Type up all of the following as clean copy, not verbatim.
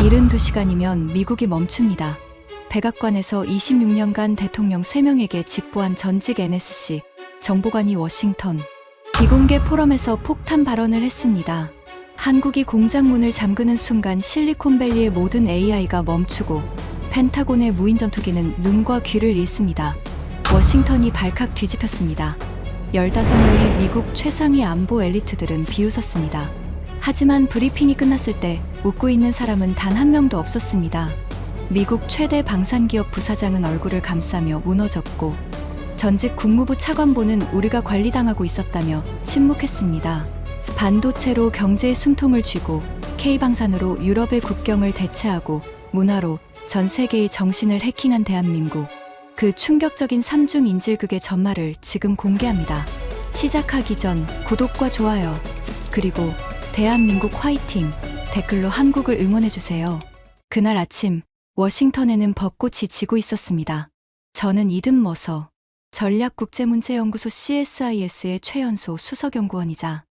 72시간이면 미국이 멈춥니다. 백악관에서 26년간 대통령 3명에게 직보한 전직 NSC 정보관이 워싱턴 비공개 포럼에서 폭탄 발언을 했습니다. 한국이 공장 문을 잠그는 순간 실리콘밸리의 모든 AI가 멈추고 펜타곤의 무인 전투기는 눈과 귀를 잃습니다. 워싱턴이 발칵 뒤집혔습니다. 15명의 미국 최상위 안보 엘리트들은 비웃었습니다. 하지만 브리핑이 끝났을 때 웃고 있는 사람은 단 한 명도 없었습니다. 미국 최대 방산기업 부사장은 얼굴을 감싸며 무너졌고 전직 국무부 차관보는 우리가 관리당하고 있었다며 침묵했습니다. 반도체로 경제의 숨통을 쥐고 K방산으로 유럽의 국경을 대체하고 문화로 전 세계의 정신을 해킹한 대한민국. 그 충격적인 3중 인질극의 전말을 지금 공개합니다. 시작하기 전 구독과 좋아요 그리고 대한민국 화이팅 댓글로 한국을 응원해주세요. 그날 아침 워싱턴에는 벚꽃이 지고 있었습니다. 저는 이듬머서 전략국제문제연구소 CSIS의 최연소 수석연구원이자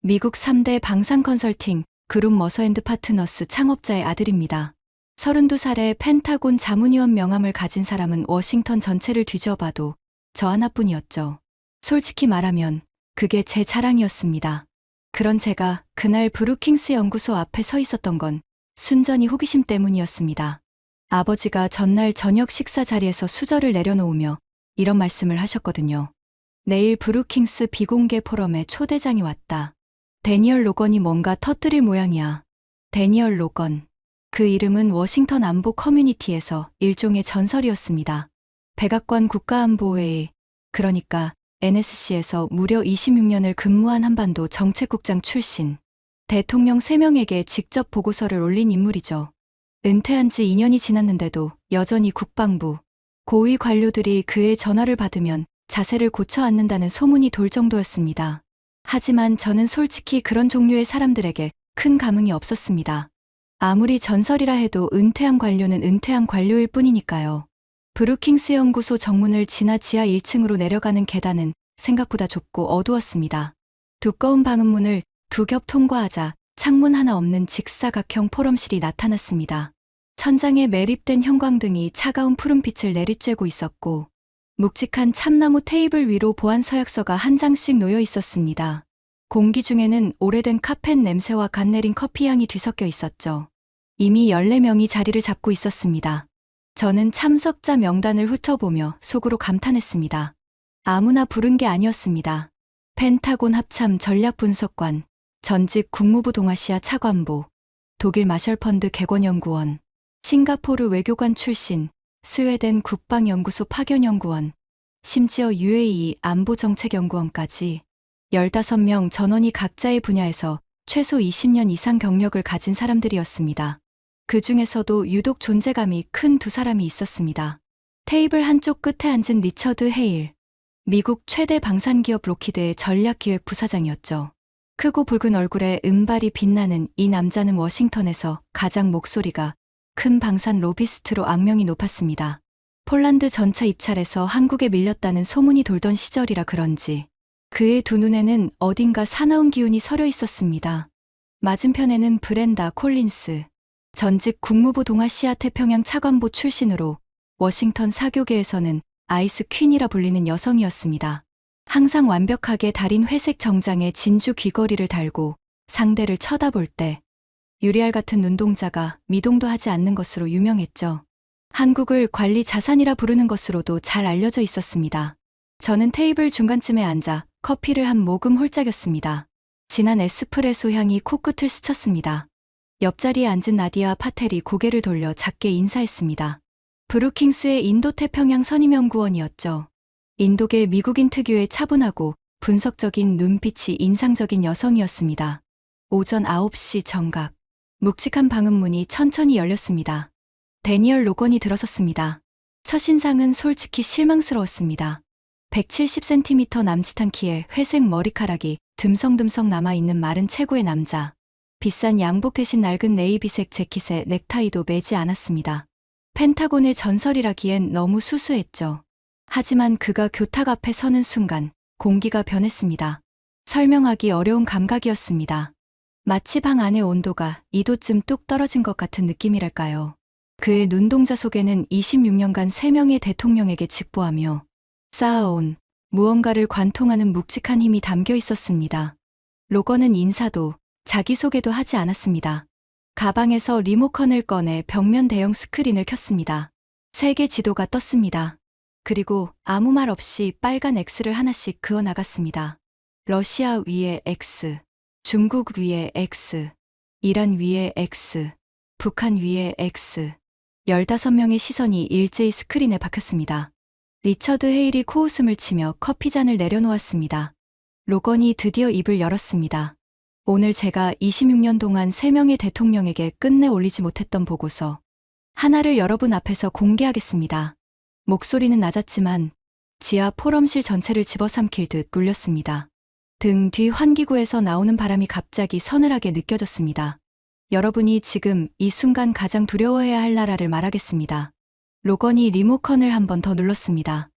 미국 3대 방산컨설팅 그룹 머서앤드파트너스 창업자의 아들입니다. 32살의 펜타곤 자문위원 명함을 가진 사람은 워싱턴 전체를 뒤져봐도 저 하나뿐이었죠. 솔직히 말하면 그게 제 자랑이었습니다. 그런 제가 그날 브루킹스 연구소 앞에 서 있었던 건 순전히 호기심 때문이었습니다. 아버지가 전날 저녁 식사 자리에서 수저를 내려놓으며 이런 말씀을 하셨거든요. 내일 브루킹스 비공개 포럼에 초대장이 왔다. 데니얼 로건이 뭔가 터뜨릴 모양이야. 데니얼 로건. 그 이름은 워싱턴 안보 커뮤니티에서 일종의 전설이었습니다. 백악관 국가안보회의, 그러니까 NSC에서 무려 26년을 근무한 한반도 정책국장 출신, 대통령 3명에게 직접 보고서를 올린 인물이죠. 은퇴한 지 2년이 지났는데도 여전히 국방부, 고위 관료들이 그의 전화를 받으면 자세를 고쳐 앉는다는 소문이 돌 정도였습니다. 하지만 저는 솔직히 그런 종류의 사람들에게 큰 감흥이 없었습니다. 아무리 전설이라 해도 은퇴한 관료는 은퇴한 관료일 뿐이니까요. 브루킹스 연구소 정문을 지나 지하 1층으로 내려가는 계단은 생각보다 좁고 어두웠습니다. 두꺼운 방음문을 두 겹 통과하자 창문 하나 없는 직사각형 포럼실이 나타났습니다. 천장에 매립된 형광등이 차가운 푸른빛을 내리쬐고 있었고 묵직한 참나무 테이블 위로 보안 서약서가 한 장씩 놓여 있었습니다. 공기 중에는 오래된 카펫 냄새와 갓 내린 커피향이 뒤섞여 있었죠. 이미 14명이 자리를 잡고 있었습니다. 저는 참석자 명단을 훑어보며 속으로 감탄했습니다. 아무나 부른 게 아니었습니다. 펜타곤 합참 전략분석관, 전직 국무부 동아시아 차관보, 독일 마셜펀드 객원연구원, 싱가포르 외교관 출신, 스웨덴 국방연구소 파견연구원, 심지어 UAE 안보정책연구원까지 15명 전원이 각자의 분야에서 최소 20년 이상 경력을 가진 사람들이었습니다. 그 중에서도 유독 존재감이 큰 두 사람이 있었습니다. 테이블 한쪽 끝에 앉은 리처드 헤일, 미국 최대 방산기업 로키드의 전략기획 부사장이었죠. 크고 붉은 얼굴에 은발이 빛나는 이 남자는 워싱턴에서 가장 목소리가 큰 방산 로비스트로 악명이 높았습니다. 폴란드 전차 입찰에서 한국에 밀렸다는 소문이 돌던 시절이라 그런지 그의 두 눈에는 어딘가 사나운 기운이 서려 있었습니다. 맞은편에는 브렌다 콜린스, 전직 국무부 동아시아 태평양 차관보 출신으로 워싱턴 사교계에서는 아이스 퀸이라 불리는 여성이었습니다. 항상 완벽하게 다린 회색 정장에 진주 귀걸이를 달고 상대를 쳐다볼 때 유리알 같은 눈동자가 미동도 하지 않는 것으로 유명했죠. 한국을 관리 자산이라 부르는 것으로도 잘 알려져 있었습니다. 저는 테이블 중간쯤에 앉아 커피를 한 모금 홀짝였습니다. 진한 에스프레소 향이 코끝을 스쳤습니다. 옆자리에 앉은 나디아 파텔이 고개를 돌려 작게 인사했습니다. 브루킹스의 인도태평양 선임연구원이었죠. 인도계 미국인 특유의 차분하고 분석적인 눈빛이 인상적인 여성이었습니다. 오전 9시 정각, 묵직한 방음문이 천천히 열렸습니다. 데니얼 로건이 들어섰습니다. 첫인상은 솔직히 실망스러웠습니다. 170cm 남짓한 키에 회색 머리카락이 듬성듬성 남아있는 마른 체구의 남자. 비싼 양복 대신 낡은 네이비색 재킷에 넥타이도 매지 않았습니다. 펜타곤의 전설이라기엔 너무 수수했죠. 하지만 그가 교탁 앞에 서는 순간 공기가 변했습니다. 설명하기 어려운 감각이었습니다. 마치 방 안의 온도가 2도쯤 뚝 떨어진 것 같은 느낌이랄까요. 그의 눈동자 속에는 26년간 3명의 대통령에게 직보하며 쌓아온 무언가를 관통하는 묵직한 힘이 담겨 있었습니다. 로건은 인사도 자기소개도 하지 않았습니다. 가방에서 리모컨을 꺼내 벽면 대형 스크린을 켰습니다. 세계 지도가 떴습니다. 그리고 아무 말 없이 빨간 X를 하나씩 그어 나갔습니다. 러시아 위에 X, 중국 위에 X, 이란 위에 X, 북한 위에 X. 15명의 시선이 일제히 스크린에 박혔습니다. 리처드 헤일이 코웃음을 치며 커피잔을 내려놓았습니다. 로건이 드디어 입을 열었습니다. 오늘 제가 26년 동안 3명의 대통령에게 끝내 올리지 못했던 보고서 하나를 여러분 앞에서 공개하겠습니다. 목소리는 낮았지만 지하 포럼실 전체를 집어삼킬 듯 울렸습니다. 등 뒤 환기구에서 나오는 바람이 갑자기 서늘하게 느껴졌습니다. 여러분이 지금 이 순간 가장 두려워해야 할 나라를 말하겠습니다. 로건이 리모컨을 한 번 더 눌렀습니다.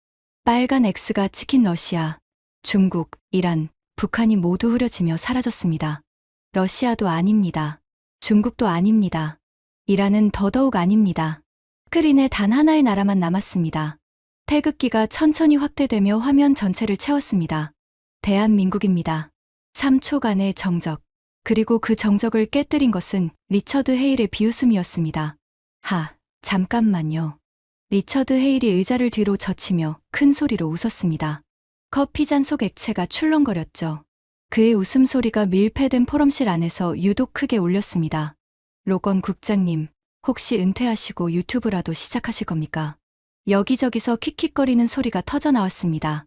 빨간 X가 찍힌 러시아, 중국, 이란, 북한이 모두 흐려지며 사라졌습니다. 러시아도 아닙니다. 중국도 아닙니다. 이란은 더더욱 아닙니다. 스크린에 단 하나의 나라만 남았습니다. 태극기가 천천히 확대되며 화면 전체를 채웠습니다. 대한민국입니다. 3초간의 정적. 그리고 그 정적을 깨뜨린 것은 리처드 헤일의 비웃음이었습니다. 잠깐만요. 리처드 헤일이 의자를 뒤로 젖히며 큰 소리로 웃었습니다. 커피잔 속 액체가 출렁거렸죠. 그의 웃음소리가 밀폐된 포럼실 안에서 유독 크게 울렸습니다. 로건 국장님, 혹시 은퇴하시고 유튜브라도 시작하실 겁니까? 여기저기서 킥킥거리는 소리가 터져 나왔습니다.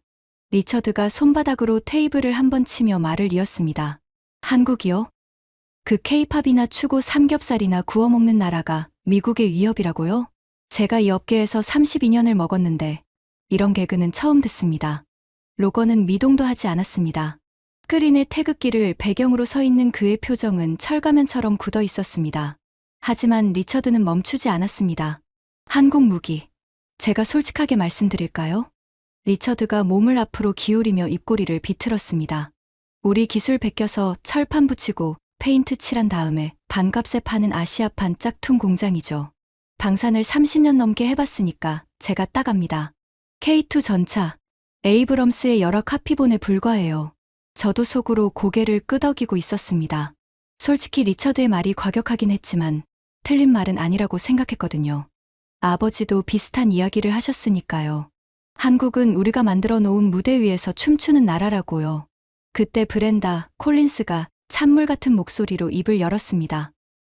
리처드가 손바닥으로 테이블을 한번 치며 말을 이었습니다. 한국이요? 그 케이팝이나 추구 삼겹살이나 구워 먹는 나라가 미국의 위협이라고요? 제가 이 업계에서 32년을 먹었는데 이런 개그는 처음 듣습니다. 로건은 미동도 하지 않았습니다. 스크린의 태극기를 배경으로 서 있는 그의 표정은 철가면처럼 굳어 있었습니다. 하지만 리처드는 멈추지 않았습니다. 한국 무기. 제가 솔직하게 말씀드릴까요? 리처드가 몸을 앞으로 기울이며 입꼬리를 비틀었습니다. 우리 기술 베껴서 철판 붙이고 페인트 칠한 다음에 반값에 파는 아시아판 짝퉁 공장이죠. 방산을 30년 넘게 해봤으니까 제가 따갑니다. K2 전차, 에이브럼스의 여러 카피본에 불과해요. 저도 속으로 고개를 끄덕이고 있었습니다. 솔직히 리처드의 말이 과격하긴 했지만 틀린 말은 아니라고 생각했거든요. 아버지도 비슷한 이야기를 하셨으니까요. 한국은 우리가 만들어 놓은 무대 위에서 춤추는 나라라고요. 그때 브렌다 콜린스가 찬물 같은 목소리로 입을 열었습니다.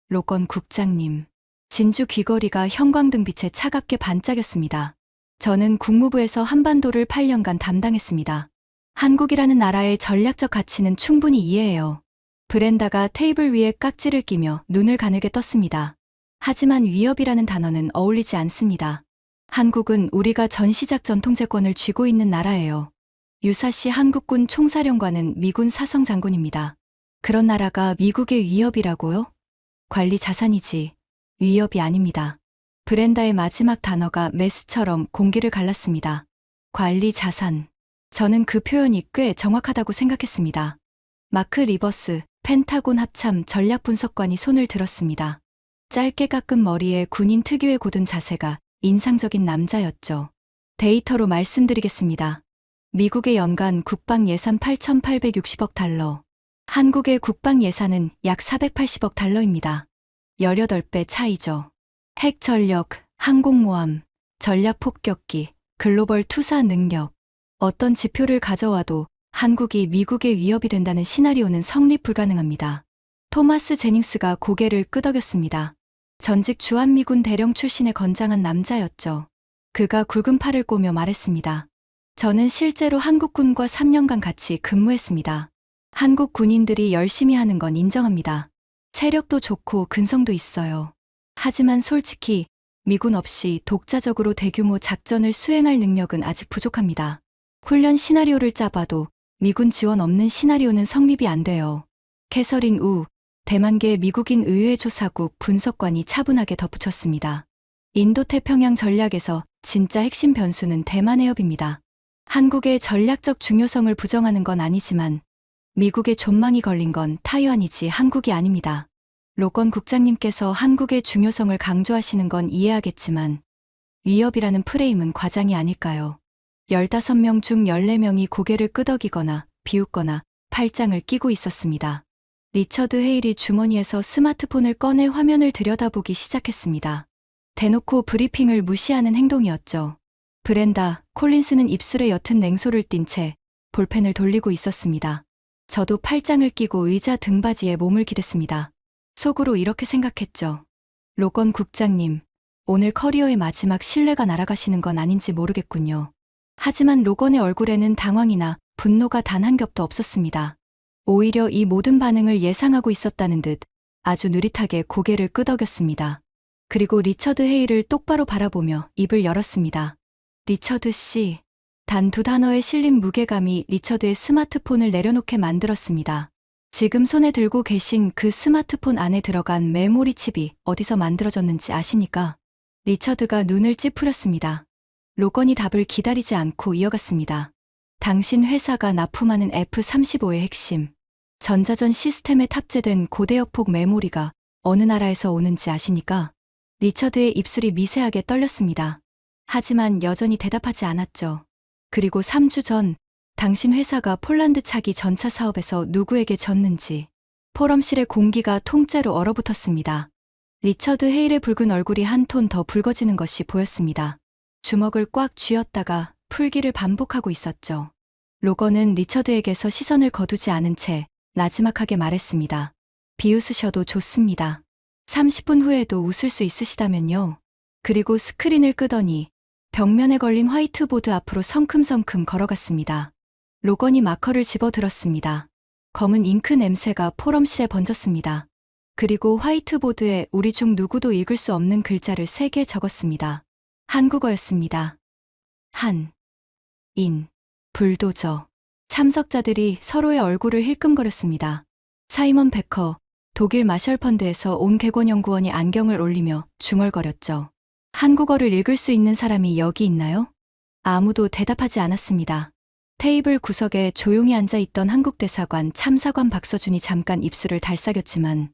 로건 국장님. 진주 귀걸이가 형광등빛에 차갑게 반짝였습니다. 저는 국무부에서 한반도를 8년간 담당했습니다. 한국이라는 나라의 전략적 가치는 충분히 이해해요. 브렌다가 테이블 위에 깍지를 끼며 눈을 가늘게 떴습니다. 하지만 위협이라는 단어는 어울리지 않습니다. 한국은 우리가 전시작 전통제권을 쥐고 있는 나라예요. 유사시 한국군 총사령관은 미군 사성장군입니다. 그런 나라가 미국의 위협이라고요? 관리 자산이지 위협이 아닙니다. 브렌다의 마지막 단어가 메스처럼 공기를 갈랐습니다. 관리 자산. 저는 그 표현이 꽤 정확하다고 생각했습니다. 마크 리버스, 펜타곤 합참 전략분석관이 손을 들었습니다. 짧게 깎은 머리에 군인 특유의 고든 자세가 인상적인 남자였죠. 데이터로 말씀드리겠습니다. 미국의 연간 국방 예산 8,860억 달러. 한국의 국방 예산은 약 480억 달러입니다. 18배 차이죠. 핵 전력, 항공모함, 전략 폭격기, 글로벌 투사 능력. 어떤 지표를 가져와도 한국이 미국의 위협이 된다는 시나리오는 성립 불가능합니다. 토마스 제닝스가 고개를 끄덕였습니다. 전직 주한미군 대령 출신의 건장한 남자였죠. 그가 굵은 팔을 꼬며 말했습니다. 저는 실제로 한국군과 3년간 같이 근무했습니다. 한국 군인들이 열심히 하는 건 인정합니다. 체력도 좋고 근성도 있어요. 하지만 솔직히 미군 없이 독자적으로 대규모 작전을 수행할 능력은 아직 부족합니다. 훈련 시나리오를 짜봐도 미군 지원 없는 시나리오는 성립이 안 돼요. 캐서린 우, 대만계 미국인 의회 조사국 분석관이 차분하게 덧붙였습니다. 인도태평양 전략에서 진짜 핵심 변수는 대만 해협입니다. 한국의 전략적 중요성을 부정하는 건 아니지만 미국의 존망이 걸린 건 타이완이지 한국이 아닙니다. 로건 국장님께서 한국의 중요성을 강조하시는 건 이해하겠지만 위협이라는 프레임은 과장이 아닐까요? 15명 중 14명이 고개를 끄덕이거나 비웃거나 팔짱을 끼고 있었습니다. 리처드 헤일이 주머니에서 스마트폰을 꺼내 화면을 들여다보기 시작했습니다. 대놓고 브리핑을 무시하는 행동이었죠. 브렌다, 콜린스는 입술에 옅은 냉소를 띤 채 볼펜을 돌리고 있었습니다. 저도 팔짱을 끼고 의자 등받이에 몸을 기댔습니다. 속으로 이렇게 생각했죠. 로건 국장님, 오늘 커리어의 마지막 신뢰가 날아가시는 건 아닌지 모르겠군요. 하지만 로건의 얼굴에는 당황이나 분노가 단 한 겹도 없었습니다. 오히려 이 모든 반응을 예상하고 있었다는 듯 아주 느릿하게 고개를 끄덕였습니다. 그리고 리처드 헤이를 똑바로 바라보며 입을 열었습니다. 리처드 씨. 단 2단어에 실린 무게감이 리처드의 스마트폰을 내려놓게 만들었습니다. 지금 손에 들고 계신 그 스마트폰 안에 들어간 메모리 칩이 어디서 만들어졌는지 아십니까? 리처드가 눈을 찌푸렸습니다. 로건이 답을 기다리지 않고 이어갔습니다. 당신 회사가 납품하는 F-35의 핵심, 전자전 시스템에 탑재된 고대역폭 메모리가 어느 나라에서 오는지 아십니까? 리처드의 입술이 미세하게 떨렸습니다. 하지만 여전히 대답하지 않았죠. 그리고 3주 전 당신 회사가 폴란드 차기 전차 사업에서 누구에게 졌는지 포럼실의 공기가 통째로 얼어붙었습니다. 리처드 헤일의 붉은 얼굴이 한 톤 더 붉어지는 것이 보였습니다. 주먹을 꽉 쥐었다가 풀기를 반복하고 있었죠. 로건은 리처드에게서 시선을 거두지 않은 채 나지막하게 말했습니다. 비웃으셔도 좋습니다. 30분 후에도 웃을 수 있으시다면요. 그리고 스크린을 끄더니 벽면에 걸린 화이트보드 앞으로 성큼성큼 걸어갔습니다. 로건이 마커를 집어들었습니다. 검은 잉크 냄새가 포럼실에 번졌습니다. 그리고 화이트보드에 우리 중 누구도 읽을 수 없는 글자를 3개 적었습니다. 한국어였습니다. 한, 인, 불도저. 참석자들이 서로의 얼굴을 힐끔거렸습니다. 사이먼 베커, 독일 마셜펀드에서 온 객원연구원이 안경을 올리며 중얼거렸죠. 한국어를 읽을 수 있는 사람이 여기 있나요? 아무도 대답하지 않았습니다. 테이블 구석에 조용히 앉아 있던 한국 대사관 참사관 박서준이 잠깐 입술을 달싹였지만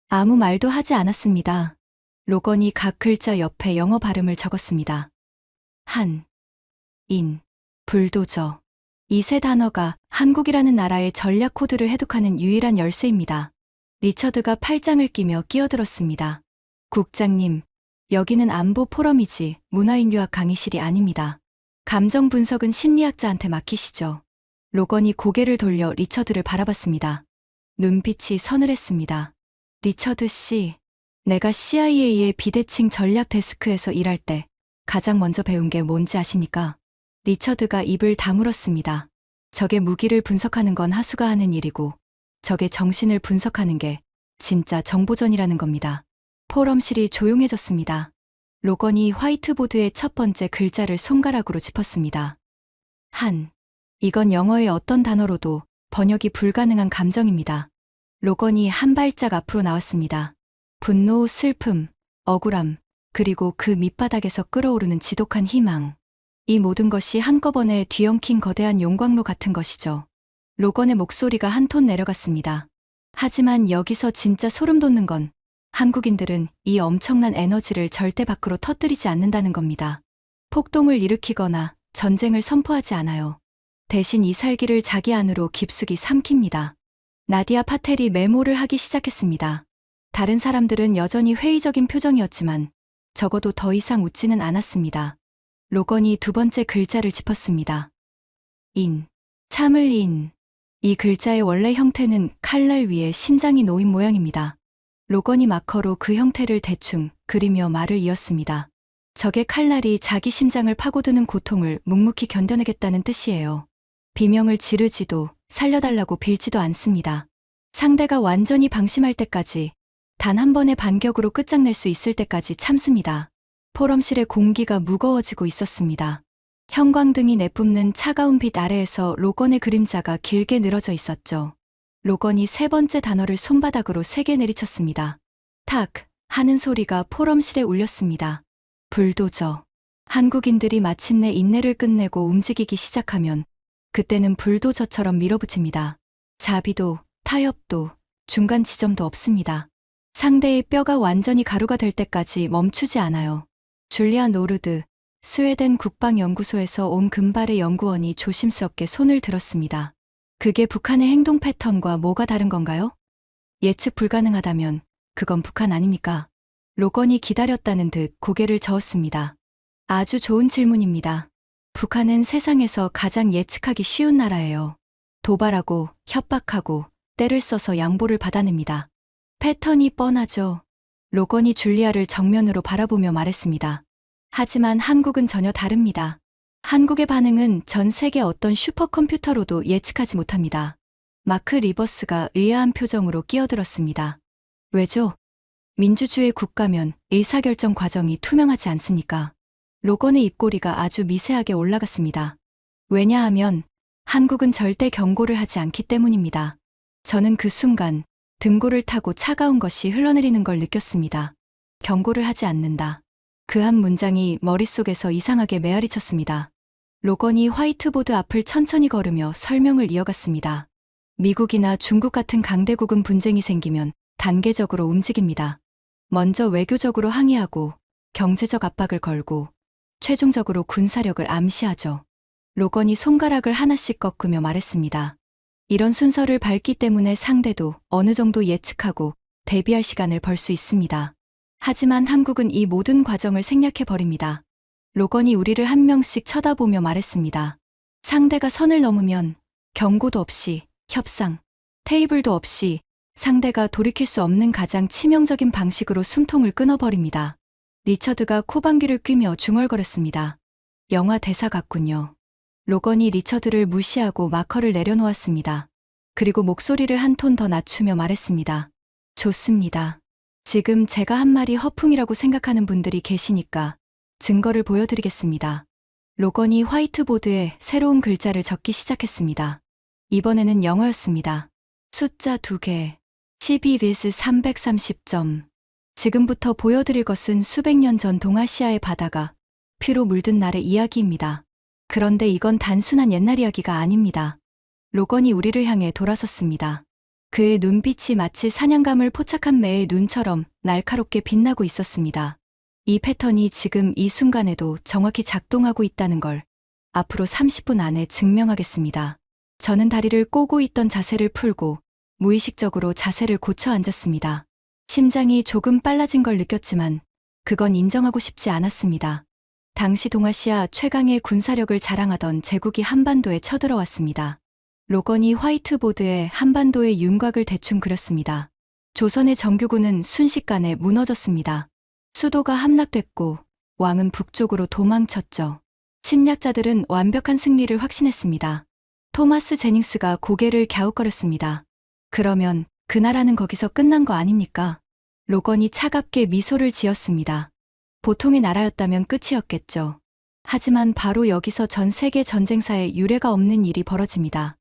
아무 말도 하지 않았습니다. 로건이 각 글자 옆에 영어 발음을 적었습니다. 한, 인, 불도저. 이 3단어가 한국이라는 나라의 전략 코드를 해독하는 유일한 열쇠입니다. 리처드가 팔짱을 끼며 끼어들었습니다. 국장님, 여기는 안보 포럼이지 문화인류학 강의실이 아닙니다. 감정 분석은 심리학자한테 맡기시죠. 로건이 고개를 돌려 리처드를 바라봤습니다. 눈빛이 서늘했습니다. 리처드 씨, 내가 CIA의 비대칭 전략 데스크에서 일할 때 가장 먼저 배운 게 뭔지 아십니까? 리처드가 입을 다물었습니다. 적의 무기를 분석하는 건 하수가 하는 일이고 적의 정신을 분석하는 게 진짜 정보전이라는 겁니다. 포럼실이 조용해졌습니다. 로건이 화이트보드의 첫 번째 글자를 손가락으로 짚었습니다. 한. 이건 영어의 어떤 단어로도 번역이 불가능한 감정입니다. 로건이 한 발짝 앞으로 나왔습니다. 분노, 슬픔, 억울함, 그리고 그 밑바닥에서 끓어오르는 지독한 희망. 이 모든 것이 한꺼번에 뒤엉킨 거대한 용광로 같은 것이죠. 로건의 목소리가 한 톤 내려갔습니다. 하지만 여기서 진짜 소름 돋는 건 한국인들은 이 엄청난 에너지를 절대 밖으로 터뜨리지 않는다는 겁니다. 폭동을 일으키거나 전쟁을 선포하지 않아요. 대신 이 살기를 자기 안으로 깊숙이 삼킵니다. 나디아 파텔이 메모를 하기 시작했습니다. 다른 사람들은 여전히 회의적인 표정이었지만 적어도 더 이상 웃지는 않았습니다. 로건이 두 번째 글자를 짚었습니다. 인. 참을 인. 이 글자의 원래 형태는 칼날 위에 심장이 놓인 모양입니다. 로건이 마커로 그 형태를 대충 그리며 말을 이었습니다. 적의 칼날이 자기 심장을 파고드는 고통을 묵묵히 견뎌내겠다는 뜻이에요. 비명을 지르지도 살려달라고 빌지도 않습니다. 상대가 완전히 방심할 때까지 단 한 번의 반격으로 끝장낼 수 있을 때까지 참습니다. 포럼실의 공기가 무거워지고 있었습니다. 형광등이 내뿜는 차가운 빛 아래에서 로건의 그림자가 길게 늘어져 있었죠. 로건이 3번째 단어를 손바닥으로 세게 내리쳤습니다. 탁 하는 소리가 포럼실에 울렸습니다. 불도저. 한국인들이 마침내 인내를 끝내고 움직이기 시작하면 그때는 불도저처럼 밀어붙입니다. 자비도, 타협도, 중간 지점도 없습니다. 상대의 뼈가 완전히 가루가 될 때까지 멈추지 않아요. 줄리아 노르드, 스웨덴 국방연구소에서 온 금발의 연구원이 조심스럽게 손을 들었습니다. 그게 북한의 행동 패턴과 뭐가 다른 건가요? 예측 불가능하다면 그건 북한 아닙니까? 로건이 기다렸다는 듯 고개를 저었습니다. 아주 좋은 질문입니다. 북한은 세상에서 가장 예측하기 쉬운 나라예요. 도발하고 협박하고 때를 써서 양보를 받아냅니다. 패턴이 뻔하죠. 로건이 줄리아를 정면으로 바라보며 말했습니다. 하지만 한국은 전혀 다릅니다. 한국의 반응은 전 세계 어떤 슈퍼컴퓨터로도 예측하지 못합니다. 마크 리버스가 의아한 표정으로 끼어들었습니다. 왜죠? 민주주의 국가면 의사결정 과정이 투명하지 않습니까? 로건의 입꼬리가 아주 미세하게 올라갔습니다. 왜냐하면 한국은 절대 경고를 하지 않기 때문입니다. 저는 그 순간 등골을 타고 차가운 것이 흘러내리는 걸 느꼈습니다. 경고를 하지 않는다. 그 한 문장이 머릿속에서 이상하게 메아리쳤습니다. 로건이 화이트보드 앞을 천천히 걸으며 설명을 이어갔습니다. 미국이나 중국 같은 강대국은 분쟁이 생기면 단계적으로 움직입니다. 먼저 외교적으로 항의하고 경제적 압박을 걸고 최종적으로 군사력을 암시하죠. 로건이 손가락을 하나씩 꺾으며 말했습니다. 이런 순서를 밟기 때문에 상대도 어느 정도 예측하고 대비할 시간을 벌 수 있습니다. 하지만 한국은 이 모든 과정을 생략해버립니다. 로건이 우리를 한 명씩 쳐다보며 말했습니다. 상대가 선을 넘으면 경고도 없이 협상, 테이블도 없이 상대가 돌이킬 수 없는 가장 치명적인 방식으로 숨통을 끊어버립니다. 리처드가 코방귀를 뀌며 중얼거렸습니다. 영화 대사 같군요. 로건이 리처드를 무시하고 마커를 내려놓았습니다. 그리고 목소리를 한 톤 더 낮추며 말했습니다. 좋습니다. 지금 제가 한 말이 허풍이라고 생각하는 분들이 계시니까 증거를 보여드리겠습니다. 로건이 화이트보드에 새로운 글자를 적기 시작했습니다. 이번에는 영어였습니다. 숫자 2개, 12vs 330점. 지금부터 보여드릴 것은 수백 년 전 동아시아의 바다가 피로 물든 날의 이야기입니다. 그런데 이건 단순한 옛날 이야기가 아닙니다. 로건이 우리를 향해 돌아섰습니다. 그의 눈빛이 마치 사냥감을 포착한 매의 눈처럼 날카롭게 빛나고 있었습니다. 이 패턴이 지금 이 순간에도 정확히 작동하고 있다는 걸 앞으로 30분 안에 증명하겠습니다. 저는 다리를 꼬고 있던 자세를 풀고 무의식적으로 자세를 고쳐 앉았습니다. 심장이 조금 빨라진 걸 느꼈지만 그건 인정하고 싶지 않았습니다. 당시 동아시아 최강의 군사력을 자랑하던 제국이 한반도에 쳐들어왔습니다. 로건이 화이트보드에 한반도의 윤곽을 대충 그렸습니다. 조선의 정규군은 순식간에 무너졌습니다. 수도가 함락됐고 왕은 북쪽으로 도망쳤죠. 침략자들은 완벽한 승리를 확신했습니다. 토마스 제닝스가 고개를 갸웃거렸습니다. 그러면 그 나라는 거기서 끝난 거 아닙니까? 로건이 차갑게 미소를 지었습니다. 보통의 나라였다면 끝이었겠죠. 하지만 바로 여기서 전 세계 전쟁사에 유례가 없는 일이 벌어집니다.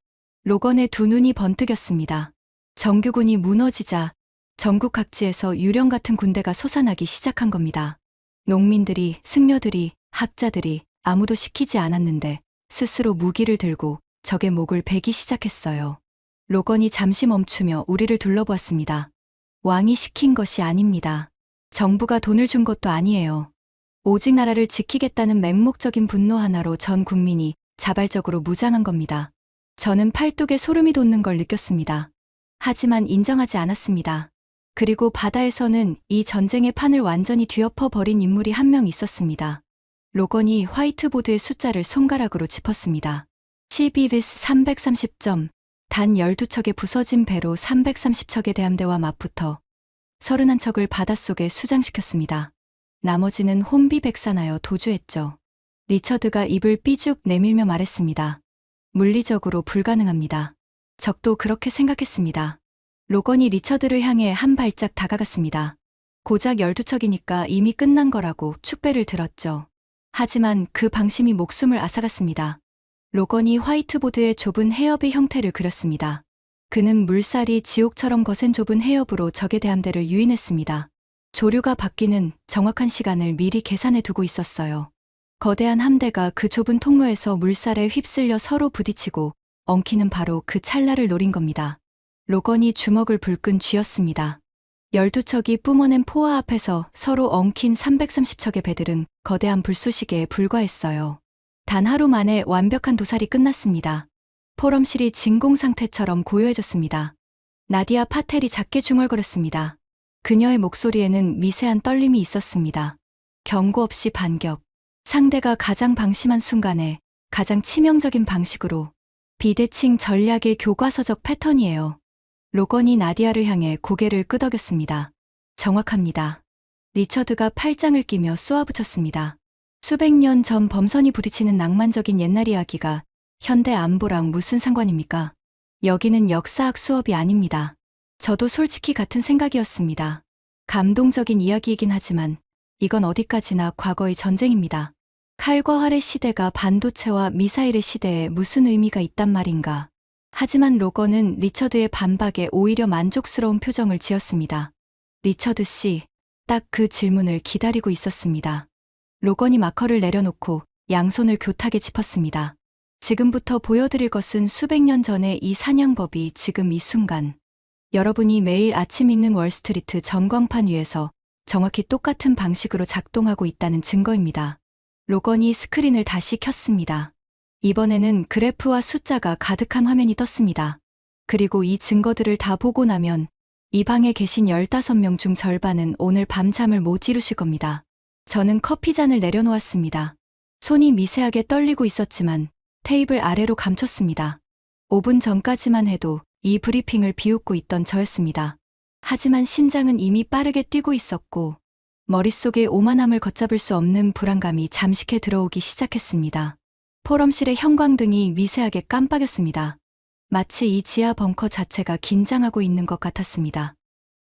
로건의 두 눈이 번뜩였습니다. 정규군이 무너지자 전국 각지에서 유령 같은 군대가 솟아나기 시작한 겁니다. 농민들이, 승려들이, 학자들이 아무도 시키지 않았는데 스스로 무기를 들고 적의 목을 베기 시작했어요. 로건이 잠시 멈추며 우리를 둘러보았습니다. 왕이 시킨 것이 아닙니다. 정부가 돈을 준 것도 아니에요. 오직 나라를 지키겠다는 맹목적인 분노 하나로 전 국민이 자발적으로 무장한 겁니다. 저는 팔뚝에 소름이 돋는 걸 느꼈습니다. 하지만 인정하지 않았습니다. 그리고 바다에서는 이 전쟁의 판을 완전히 뒤엎어 버린 인물이 한 명 있었습니다. 로건이 화이트보드의 숫자를 손가락으로 짚었습니다. 12vs 330점, 단 12척의 부서진 배로 330척의 대함대와 맞붙어 31척을 바닷속에 수장시켰습니다. 나머지는 혼비백산하여 도주했죠. 리처드가 입을 삐죽 내밀며 말했습니다. 물리적으로 불가능합니다. 적도 그렇게 생각했습니다. 로건이 리처드를 향해 한 발짝 다가갔습니다. 고작 12척이니까 이미 끝난 거라고 축배를 들었죠. 하지만 그 방심이 목숨을 앗아갔습니다. 로건이 화이트보드의 좁은 해협의 형태를 그렸습니다. 그는 물살이 지옥처럼 거센 좁은 해협으로 적의 대함대를 유인했습니다. 조류가 바뀌는 정확한 시간을 미리 계산해 두고 있었어요. 거대한 함대가 그 좁은 통로에서 물살에 휩쓸려 서로 부딪히고 엉키는 바로 그 찰나를 노린 겁니다. 로건이 주먹을 불끈 쥐었습니다. 12척이 뿜어낸 포화 앞에서 서로 엉킨 330척의 배들은 거대한 불쏘시개에 불과했어요. 단 하루 만에 완벽한 도살이 끝났습니다. 포럼실이 진공 상태처럼 고요해졌습니다. 나디아 파텔이 작게 중얼거렸습니다. 그녀의 목소리에는 미세한 떨림이 있었습니다. 경고 없이 반격. 상대가 가장 방심한 순간에 가장 치명적인 방식으로. 비대칭 전략의 교과서적 패턴이에요. 로건이 나디아를 향해 고개를 끄덕였습니다. 정확합니다. 리처드가 팔짱을 끼며 쏘아붙였습니다. 수백 년 전 범선이 부딪히는 낭만적인 옛날 이야기가 현대 안보랑 무슨 상관입니까? 여기는 역사학 수업이 아닙니다. 저도 솔직히 같은 생각이었습니다. 감동적인 이야기이긴 하지만 이건 어디까지나 과거의 전쟁입니다. 칼과 활의 시대가 반도체와 미사일의 시대에 무슨 의미가 있단 말인가. 하지만 로건은 리처드의 반박에 오히려 만족스러운 표정을 지었습니다. 리처드 씨, 딱 그 질문을 기다리고 있었습니다. 로건이 마커를 내려놓고 양손을 교탁에 짚었습니다. 지금부터 보여드릴 것은 수백 년 전의 이 사냥법이 지금 이 순간 여러분이 매일 아침 읽는 월스트리트 전광판 위에서 정확히 똑같은 방식으로 작동하고 있다는 증거입니다. 로건이 스크린을 다시 켰습니다. 이번에는 그래프와 숫자가 가득한 화면이 떴습니다. 그리고 이 증거들을 다 보고 나면 이 방에 계신 15명 중 절반은 오늘 밤잠을 못 이루실 겁니다. 저는 커피잔을 내려놓았습니다. 손이 미세하게 떨리고 있었지만 테이블 아래로 감췄습니다. 5분 전까지만 해도 이 브리핑을 비웃고 있던 저였습니다. 하지만 심장은 이미 빠르게 뛰고 있었고 머릿속에 오만함을 걷잡을 수 없는 불안감이 잠식해 들어오기 시작했습니다. 포럼실의 형광등이 미세하게 깜빡였습니다. 마치 이 지하 벙커 자체가 긴장하고 있는 것 같았습니다.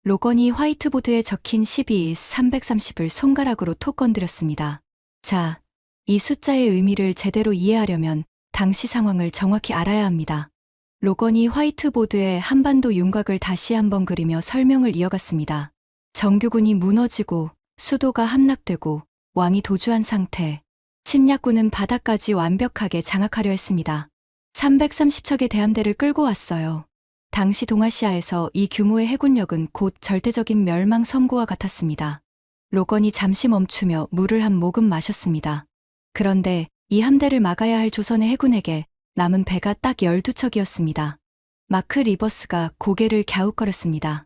로건이 화이트보드에 적힌 12-330을 손가락으로 톡 건드렸습니다. 자, 이 숫자의 의미를 제대로 이해하려면 당시 상황을 정확히 알아야 합니다. 로건이 화이트보드에 한반도 윤곽을 다시 한번 그리며 설명을 이어갔습니다. 정규군이 무너지고 수도가 함락되고 왕이 도주한 상태. 침략군은 바다까지 완벽하게 장악하려 했습니다. 330척의 대함대를 끌고 왔어요. 당시 동아시아에서 이 규모의 해군력은 곧 절대적인 멸망 선고와 같았습니다. 로건이 잠시 멈추며 물을 한 모금 마셨습니다. 그런데 이 함대를 막아야 할 조선의 해군에게 남은 배가 딱 12척이었습니다. 마크 리버스가 고개를 갸웃거렸습니다.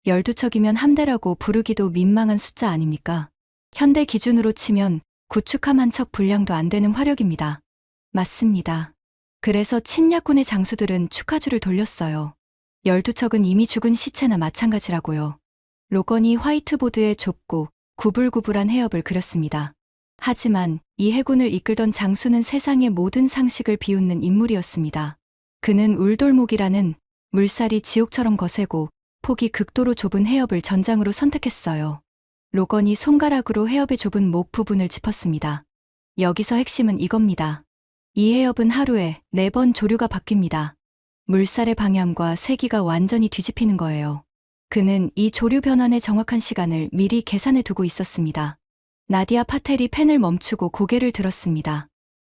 12척이면 함대라고 부르기도 민망한 숫자 아닙니까? 현대 기준으로 치면 구축함 한 척 분량도 안 되는 화력입니다. 맞습니다. 그래서 침략군의 장수들은 축하주를 돌렸어요. 12척은 이미 죽은 시체나 마찬가지라고요. 로건이 화이트보드에 좁고 구불구불한 해협을 그렸습니다. 하지만 이 해군을 이끌던 장수는 세상의 모든 상식을 비웃는 인물이었습니다. 그는 울돌목이라는 물살이 지옥처럼 거세고 폭이 극도로 좁은 해협을 전장으로 선택했어요. 로건이 손가락으로 해협의 좁은 목 부분을 짚었습니다. 여기서 핵심은 이겁니다. 이 해협은 하루에 4번 조류가 바뀝니다. 물살의 방향과 세기가 완전히 뒤집히는 거예요. 그는 이 조류 변환의 정확한 시간을 미리 계산해 두고 있었습니다. 나디아 파텔이 펜을 멈추고 고개를 들었습니다.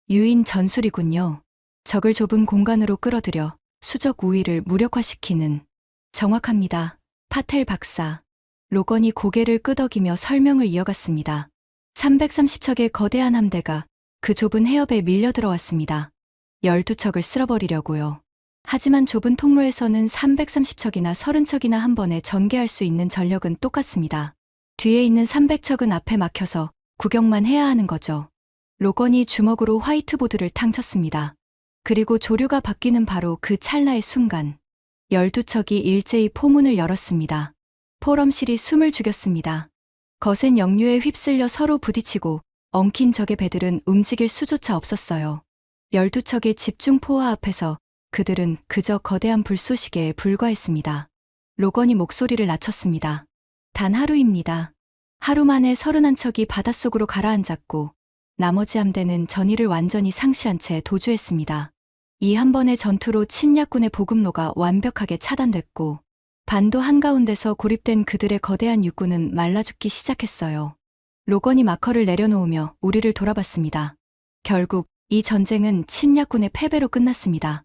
유인 전술이군요. 적을 좁은 공간으로 끌어들여 수적 우위를 무력화시키는. 정확합니다. 파텔 박사. 로건이 고개를 끄덕이며 설명을 이어갔습니다. 330척의 거대한 함대가 그 좁은 해협에 밀려 들어왔습니다. 12척을 쓸어버리려고요. 하지만 좁은 통로에서는 330척이나 30척이나 한 번에 전개할 수 있는 전력은 똑같습니다. 뒤에 있는 300척은 앞에 막혀서 구경만 해야 하는 거죠. 로건이 주먹으로 화이트보드를 탕 쳤습니다. 그리고 조류가 바뀌는 바로 그 찰나의 순간 12척이 일제히 포문을 열었습니다. 포럼실이 숨을 죽였습니다. 거센 역류에 휩쓸려 서로 부딪히고 엉킨 적의 배들은 움직일 수조차 없었어요. 12척의 집중 포화 앞에서 그들은 그저 거대한 불쏘시개에 불과했습니다. 로건이 목소리를 낮췄습니다. 단 하루입니다. 하루 만에 31척이 바닷속으로 가라앉았고 나머지 함대는 전의를 완전히 상실한 채 도주했습니다. 이 한 번의 전투로 침략군의 보급로가 완벽하게 차단됐고 반도 한가운데서 고립된 그들의 거대한 육군은 말라 죽기 시작했어요. 로건이 마커를 내려놓으며 우리를 돌아봤습니다. 결국 이 전쟁은 침략군의 패배로 끝났습니다.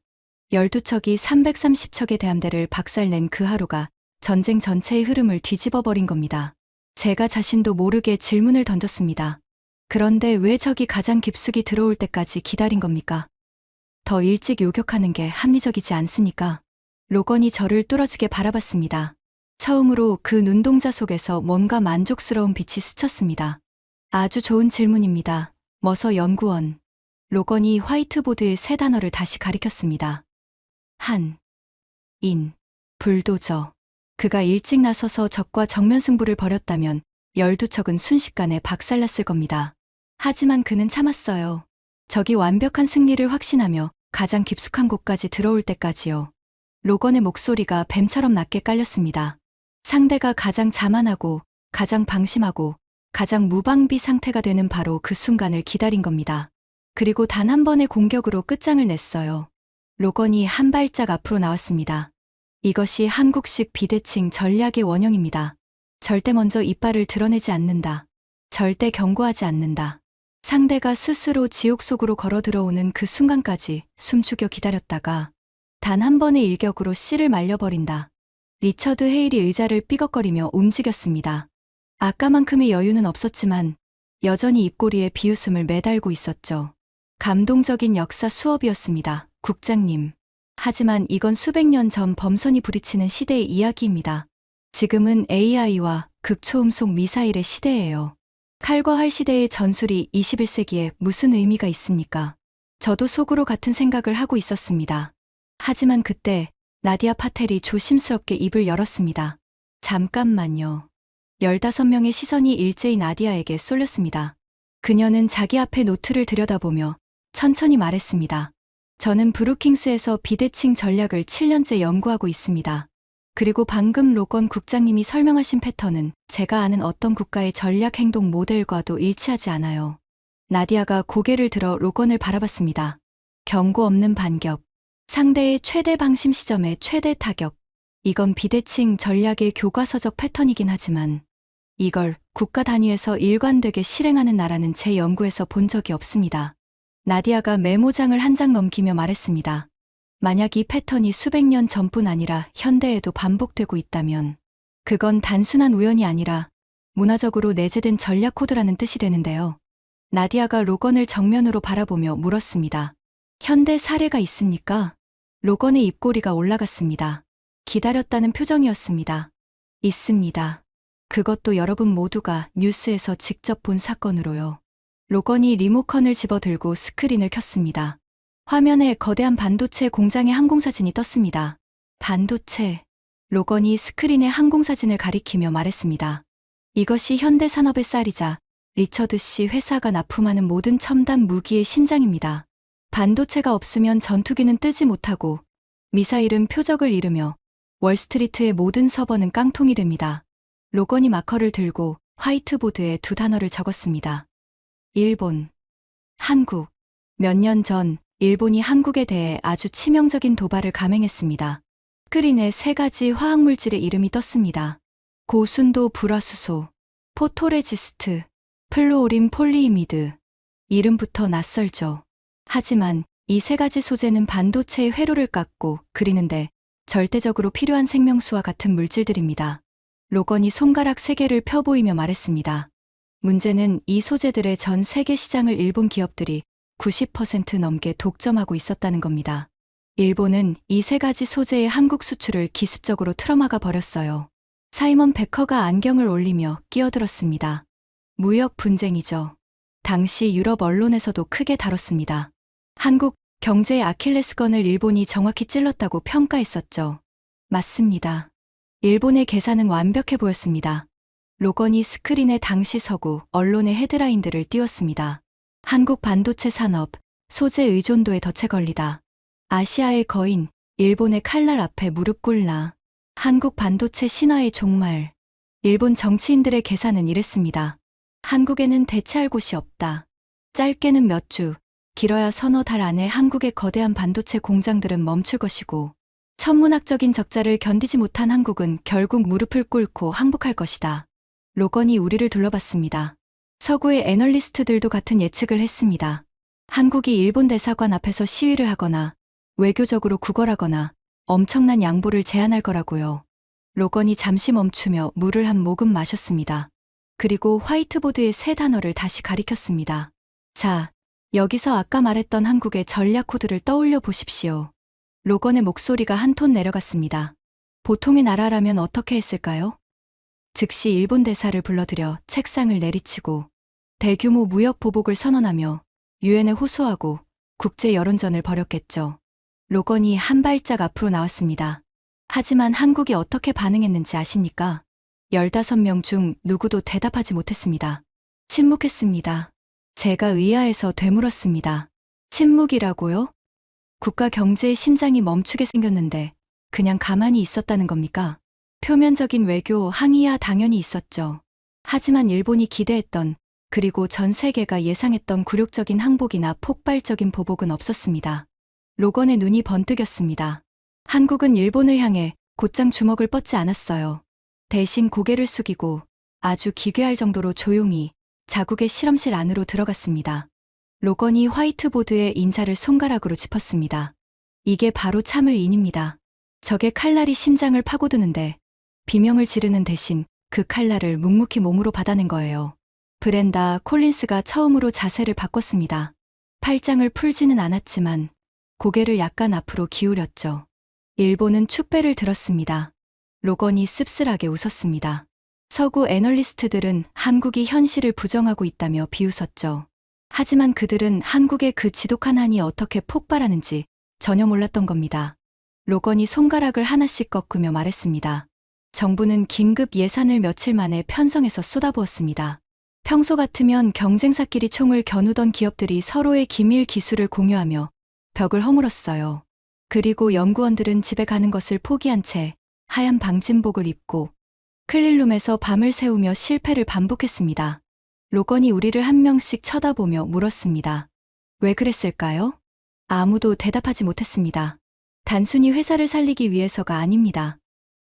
12척이 330척의 대함대를 박살낸 그 하루가 전쟁 전체의 흐름을 뒤집어 버린 겁니다. 제가 자신도 모르게 질문을 던졌습니다. 그런데 왜 적이 가장 깊숙이 들어올 때까지 기다린 겁니까? 더 일찍 요격하는 게 합리적이지 않습니까? 로건이 저를 뚫어지게 바라봤습니다. 처음으로 그 눈동자 속에서 뭔가 만족스러운 빛이 스쳤습니다. 아주 좋은 질문입니다. 머서 연구원. 로건이 화이트보드의 세 단어를 다시 가리켰습니다. 인, 불도저. 그가 일찍 나서서 적과 정면 승부를 벌였다면 12척은 순식간에 박살났을 겁니다. 하지만 그는 참았어요. 적이 완벽한 승리를 확신하며 가장 깊숙한 곳까지 들어올 때까지요. 로건의 목소리가 뱀처럼 낮게 깔렸습니다. 상대가 가장 자만하고 가장 방심하고 가장 무방비 상태가 되는 바로 그 순간을 기다린 겁니다. 그리고 단 한 번의 공격으로 끝장을 냈어요. 로건이 한 발짝 앞으로 나왔습니다. 이것이 한국식 비대칭 전략의 원형입니다. 절대 먼저 이빨을 드러내지 않는다. 절대 경고하지 않는다. 상대가 스스로 지옥 속으로 걸어 들어오는 그 순간까지 숨죽여 기다렸다가 단 한 번의 일격으로 씨를 말려버린다. 리처드 헤일이 의자를 삐걱거리며 움직였습니다. 아까만큼의 여유는 없었지만 여전히 입꼬리에 비웃음을 매달고 있었죠. 감동적인 역사 수업이었습니다, 국장님. 하지만 이건 수백 년 전 범선이 부딪히는 시대의 이야기입니다. 지금은 AI와 극초음속 미사일의 시대예요. 칼과 활 시대의 전술이 21세기에 무슨 의미가 있습니까? 저도 속으로 같은 생각을 하고 있었습니다. 하지만 그때 나디아 파텔이 조심스럽게 입을 열었습니다. 잠깐만요. 15명의 시선이 일제히 나디아에게 쏠렸습니다. 그녀는 자기 앞에 노트를 들여다보며 천천히 말했습니다. 저는 브루킹스에서 비대칭 전략을 7년째 연구하고 있습니다. 그리고 방금 로건 국장님이 설명하신 패턴은 제가 아는 어떤 국가의 전략 행동 모델과도 일치하지 않아요. 나디아가 고개를 들어 로건을 바라봤습니다. 경고 없는 반격. 상대의 최대 방심 시점에 최대 타격. 이건 비대칭 전략의 교과서적 패턴이긴 하지만 이걸 국가 단위에서 일관되게 실행하는 나라는 제 연구에서 본 적이 없습니다. 나디아가 메모장을 한 장 넘기며 말했습니다. 만약 이 패턴이 수백 년 전뿐 아니라 현대에도 반복되고 있다면 그건 단순한 우연이 아니라 문화적으로 내재된 전략 코드라는 뜻이 되는데요. 나디아가 로건을 정면으로 바라보며 물었습니다. 현대 사례가 있습니까? 로건의 입꼬리가 올라갔습니다. 기다렸다는 표정이었습니다. 있습니다. 그것도 여러분 모두가 뉴스에서 직접 본 사건으로요. 로건이 리모컨을 집어들고 스크린을 켰습니다. 화면에 거대한 반도체 공장의 항공사진이 떴습니다. 반도체. 로건이 스크린의 항공사진을 가리키며 말했습니다. 이것이 현대 산업의 쌀이자 리처드 씨 회사가 납품하는 모든 첨단 무기의 심장입니다. 반도체가 없으면 전투기는 뜨지 못하고 미사일은 표적을 잃으며 월스트리트의 모든 서버는 깡통이 됩니다. 로건이 마커를 들고 화이트보드에 두 단어를 적었습니다. 일본, 한국. 몇 년 전 일본이 한국에 대해 아주 치명적인 도발을 감행했습니다. 스크린에 세 가지 화학물질의 이름이 떴습니다. 고순도 불화수소, 포토레지스트, 플루오린 폴리이미드. 이름부터 낯설죠. 하지만 이 세 가지 소재는 반도체의 회로를 깎고 그리는데 절대적으로 필요한 생명수와 같은 물질들입니다. 로건이 손가락 3개를 펴보이며 말했습니다. 문제는 이 소재들의 전 세계 시장을 일본 기업들이 90% 넘게 독점하고 있었다는 겁니다. 일본은 이 세 가지 소재의 한국 수출을 기습적으로 틀어막아 버렸어요. 사이먼 베커가 안경을 올리며 끼어들었습니다. 무역 분쟁이죠. 당시 유럽 언론에서도 크게 다뤘습니다. 한국 경제의 아킬레스건을 일본이 정확히 찔렀다고 평가했었죠. 맞습니다. 일본의 계산은 완벽해 보였습니다. 로건이 스크린에 당시 서구 언론의 헤드라인들을 띄웠습니다. 한국 반도체 산업, 소재 의존도에 덫에 걸리다. 아시아의 거인, 일본의 칼날 앞에 무릎 꿇나. 한국 반도체 신화의 종말. 일본 정치인들의 계산은 이랬습니다. 한국에는 대체할 곳이 없다. 짧게는 몇 주, 길어야 서너 달 안에 한국의 거대한 반도체 공장들은 멈출 것이고 천문학적인 적자를 견디지 못한 한국은 결국 무릎을 꿇고 항복할 것이다. 로건이 우리를 둘러봤습니다. 서구의 애널리스트들도 같은 예측을 했습니다. 한국이 일본 대사관 앞에서 시위를 하거나 외교적으로 구걸하거나 엄청난 양보를 제안할 거라고요. 로건이 잠시 멈추며 물을 한 모금 마셨습니다. 그리고 화이트보드에 세 단어를 다시 가리켰습니다. 자, 여기서 아까 말했던 한국의 전략 코드를 떠올려 보십시오. 로건의 목소리가 한 톤 내려갔습니다. 보통의 나라라면 어떻게 했을까요? 즉시 일본 대사를 불러들여 책상을 내리치고 대규모 무역 보복을 선언하며 유엔에 호소하고 국제 여론전을 벌였겠죠. 로건이 한 발짝 앞으로 나왔습니다. 하지만 한국이 어떻게 반응했는지 아십니까? 15명 중 누구도 대답하지 못했습니다. 침묵했습니다. 제가 의아해서 되물었습니다. 침묵이라고요? 국가 경제의 심장이 멈추게 생겼는데 그냥 가만히 있었다는 겁니까? 표면적인 외교 항의야 당연히 있었죠. 하지만 일본이 기대했던 그리고 전 세계가 예상했던 굴욕적인 항복이나 폭발적인 보복은 없었습니다. 로건의 눈이 번뜩였습니다. 한국은 일본을 향해 곧장 주먹을 뻗지 않았어요. 대신 고개를 숙이고 아주 기괴할 정도로 조용히 자국의 실험실 안으로 들어갔습니다. 로건이 화이트보드에 인자를 손가락으로 짚었습니다. 이게 바로 참을인입니다. 적의 칼날이 심장을 파고드는데 비명을 지르는 대신 그 칼날을 묵묵히 몸으로 받아낸 거예요. 브렌다 콜린스가 처음으로 자세를 바꿨습니다. 팔짱을 풀지는 않았지만 고개를 약간 앞으로 기울였죠. 일본은 축배를 들었습니다. 로건이 씁쓸하게 웃었습니다. 서구 애널리스트들은 한국이 현실을 부정하고 있다며 비웃었죠. 하지만 그들은 한국의 그 지독한 한이 어떻게 폭발하는지 전혀 몰랐던 겁니다. 로건이 손가락을 하나씩 꺾으며 말했습니다. 정부는 긴급 예산을 며칠 만에 편성해서 쏟아부었습니다. 평소 같으면 경쟁사끼리 총을 겨누던 기업들이 서로의 기밀 기술을 공유하며 벽을 허물었어요. 그리고 연구원들은 집에 가는 것을 포기한 채 하얀 방진복을 입고 클린룸에서 밤을 새우며 실패를 반복했습니다. 로건이 우리를 한 명씩 쳐다보며 물었습니다. 왜 그랬을까요? 아무도 대답하지 못했습니다. 단순히 회사를 살리기 위해서가 아닙니다.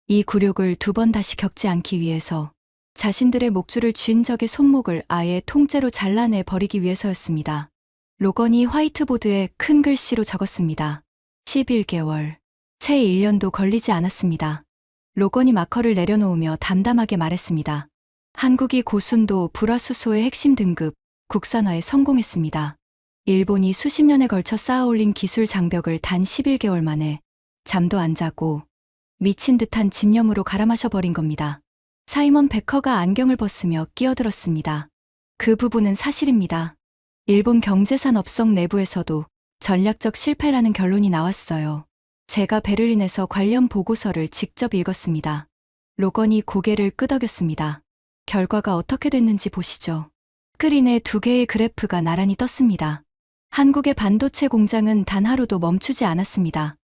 이 굴욕을 두 번 다시 겪지 않기 위해서 자신들의 목줄을 쥔 적의 손목을 아예 통째로 잘라내 버리기 위해서였습니다. 로건이 화이트보드에 큰 글씨로 적었습니다. 11개월. 채 1년도 걸리지 않았습니다. 로건이 마커를 내려놓으며 담담하게 말했습니다. 한국이 고순도 불화수소의 핵심 등급, 국산화에 성공했습니다. 일본이 수십 년에 걸쳐 쌓아올린 기술 장벽을 단 11개월 만에 잠도 안 자고 미친 듯한 집념으로 갈아마셔버린 겁니다. 사이먼 베커가 안경을 벗으며 끼어들었습니다. 그 부분은 사실입니다. 일본 경제산업성 내부에서도 전략적 실패라는 결론이 나왔어요. 제가 베를린에서 관련 보고서를 직접 읽었습니다. 로건이 고개를 끄덕였습니다. 결과가 어떻게 됐는지 보시죠. 스크린에 두 개의 그래프가 나란히 떴습니다. 한국의 반도체 공장은 단 하루도 멈추지 않았습니다.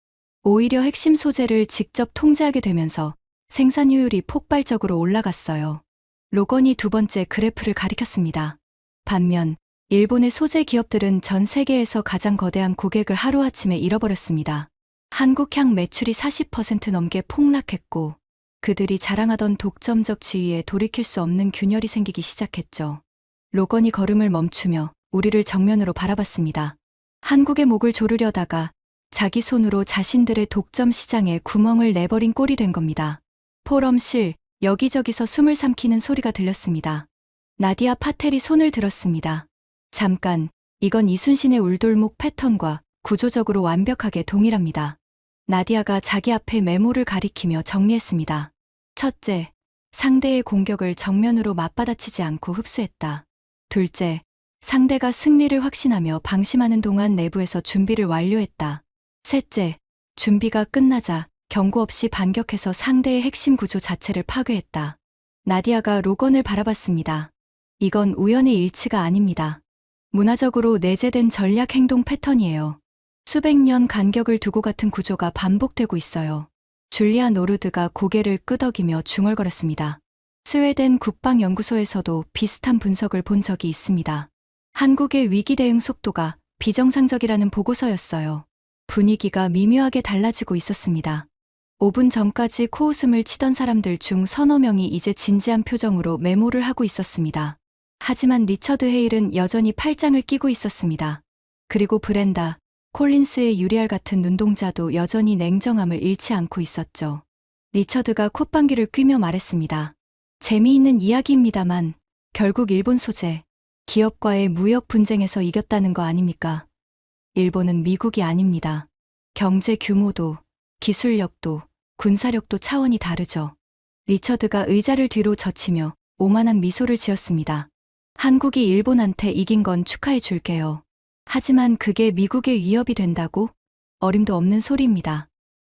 오히려 핵심 소재를 직접 통제하게 되면서 생산효율이 폭발적으로 올라갔어요. 로건이 두 번째 그래프를 가리켰습니다. 반면 일본의 소재 기업들은 전 세계에서 가장 거대한 고객을 하루아침에 잃어버렸습니다. 한국향 매출이 40% 넘게 폭락했고 그들이 자랑하던 독점적 지위에 돌이킬 수 없는 균열이 생기기 시작했죠. 로건이 걸음을 멈추며 우리를 정면으로 바라봤습니다. 한국의 목을 조르려다가 자기 손으로 자신들의 독점 시장에 구멍을 내버린 꼴이 된 겁니다. 포럼실, 여기저기서 숨을 삼키는 소리가 들렸습니다. 나디아 파텔이 손을 들었습니다. 잠깐, 이건 이순신의 울돌목 패턴과 구조적으로 완벽하게 동일합니다. 나디아가 자기 앞에 메모를 가리키며 정리했습니다. 첫째, 상대의 공격을 정면으로 맞받아치지 않고 흡수했다. 둘째, 상대가 승리를 확신하며 방심하는 동안 내부에서 준비를 완료했다. 셋째, 준비가 끝나자 경고 없이 반격해서 상대의 핵심 구조 자체를 파괴했다. 나디아가 로건을 바라봤습니다. 이건 우연의 일치가 아닙니다. 문화적으로 내재된 전략 행동 패턴이에요. 수백 년 간격을 두고 같은 구조가 반복되고 있어요. 줄리아 노르드가 고개를 끄덕이며 중얼거렸습니다. 스웨덴 국방연구소에서도 비슷한 분석을 본 적이 있습니다. 한국의 위기 대응 속도가 비정상적이라는 보고서였어요. 분위기가 미묘하게 달라지고 있었습니다. 5분 전까지 코웃음을 치던 사람들 중 서너 명이 이제 진지한 표정으로 메모를 하고 있었습니다. 하지만 리처드 헤일은 여전히 팔짱을 끼고 있었습니다. 그리고 브렌다, 콜린스의 유리알 같은 눈동자도 여전히 냉정함을 잃지 않고 있었죠. 리처드가 콧방귀를 뀌며 말했습니다. 재미있는 이야기입니다만 결국 일본 소재, 기업과의 무역 분쟁에서 이겼다는 거 아닙니까? 일본은 미국이 아닙니다. 경제 규모도, 기술력도, 군사력도 차원이 다르죠. 리처드가 의자를 뒤로 젖히며 오만한 미소를 지었습니다. 한국이 일본한테 이긴 건 축하해 줄게요. 하지만 그게 미국의 위협이 된다고? 어림도 없는 소리입니다.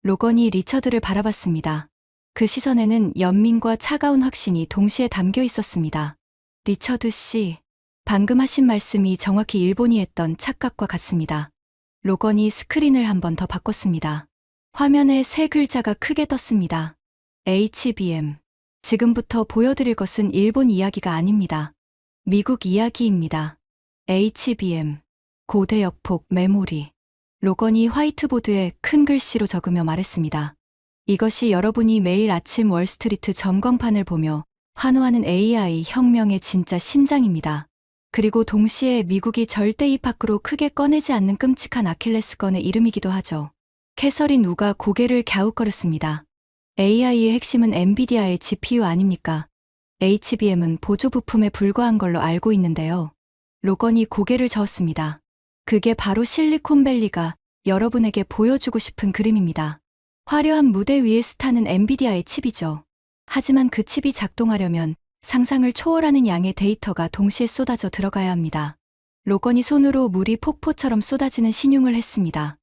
로건이 리처드를 바라봤습니다. 그 시선에는 연민과 차가운 확신이 동시에 담겨 있었습니다. 리처드 씨, 방금 하신 말씀이 정확히 일본이 했던 착각과 같습니다. 로건이 스크린을 한 번 더 바꿨습니다. 화면에 세 글자가 크게 떴습니다. HBM. 지금부터 보여드릴 것은 일본 이야기가 아닙니다. 미국 이야기입니다. HBM. 고대 역폭 메모리. 로건이 화이트보드에 큰 글씨로 적으며 말했습니다. 이것이 여러분이 매일 아침 월스트리트 전광판을 보며 환호하는 AI 혁명의 진짜 심장입니다. 그리고 동시에 미국이 절대 입 밖으로 크게 꺼내지 않는 끔찍한 아킬레스건의 이름이기도 하죠. 캐서린 우가 고개를 갸웃거렸습니다. AI의 핵심은 엔비디아의 GPU 아닙니까? HBM은 보조 부품에 불과한 걸로 알고 있는데요. 로건이 고개를 저었습니다. 그게 바로 실리콘밸리가 여러분에게 보여주고 싶은 그림입니다. 화려한 무대 위에 스타는 엔비디아의 칩이죠. 하지만 그 칩이 작동하려면 상상을 초월하는 양의 데이터가 동시에 쏟아져 들어가야 합니다. 로건이 손으로 물이 폭포처럼 쏟아지는 신용을 했습니다.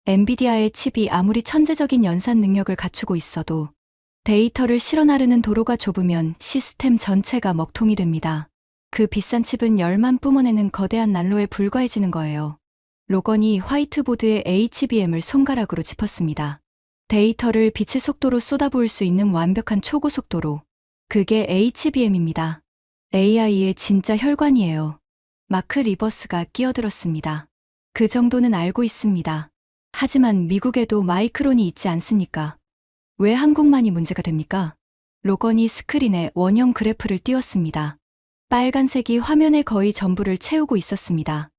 엔비디아의 칩이 아무리 천재적인 연산 능력을 갖추고 있어도 데이터를 실어 나르는 도로가 좁으면 시스템 전체가 먹통이 됩니다. 그 비싼 칩은 열만 뿜어내는 거대한 난로에 불과해지는 거예요. 로건이 화이트보드에 HBM을 손가락으로 짚었습니다. 데이터를 빛의 속도로 쏟아부을 수 있는 완벽한 초고속도로. 그게 HBM입니다. AI의 진짜 혈관이에요. 마크 리버스가 끼어들었습니다. 그 정도는 알고 있습니다. 하지만 미국에도 마이크론이 있지 않습니까? 왜 한국만이 문제가 됩니까? 로건이 스크린에 원형 그래프를 띄웠습니다. 빨간색이 화면의 거의 전부를 채우고 있었습니다.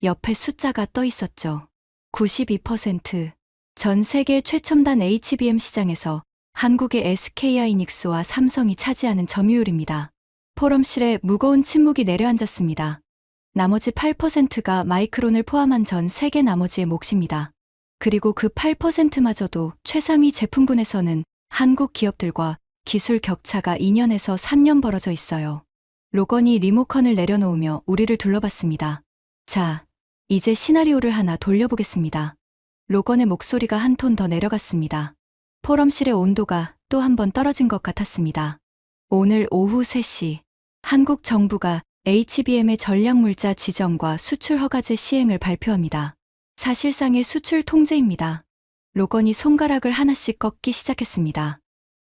옆에 숫자가 떠 있었죠. 92%. 전 세계 최첨단 HBM 시장에서 한국의 SK하이닉스와 삼성이 차지하는 점유율입니다. 포럼실에 무거운 침묵이 내려앉았습니다. 나머지 8%가 마이크론을 포함한 전 세계 나머지의 몫입니다. 그리고 그 8%마저도 최상위 제품군에서는 한국 기업들과 기술 격차가 2년에서 3년 벌어져 있어요. 로건이 리모컨을 내려놓으며 우리를 둘러봤습니다. 자, 이제 시나리오를 하나 돌려보겠습니다. 로건의 목소리가 한 톤 더 내려갔습니다. 포럼실의 온도가 또 한 번 떨어진 것 같았습니다. 오늘 오후 3시, 한국 정부가 HBM의 전략물자 지정과 수출 허가제 시행을 발표합니다. 사실상의 수출 통제입니다. 로건이 손가락을 하나씩 꺾기 시작했습니다.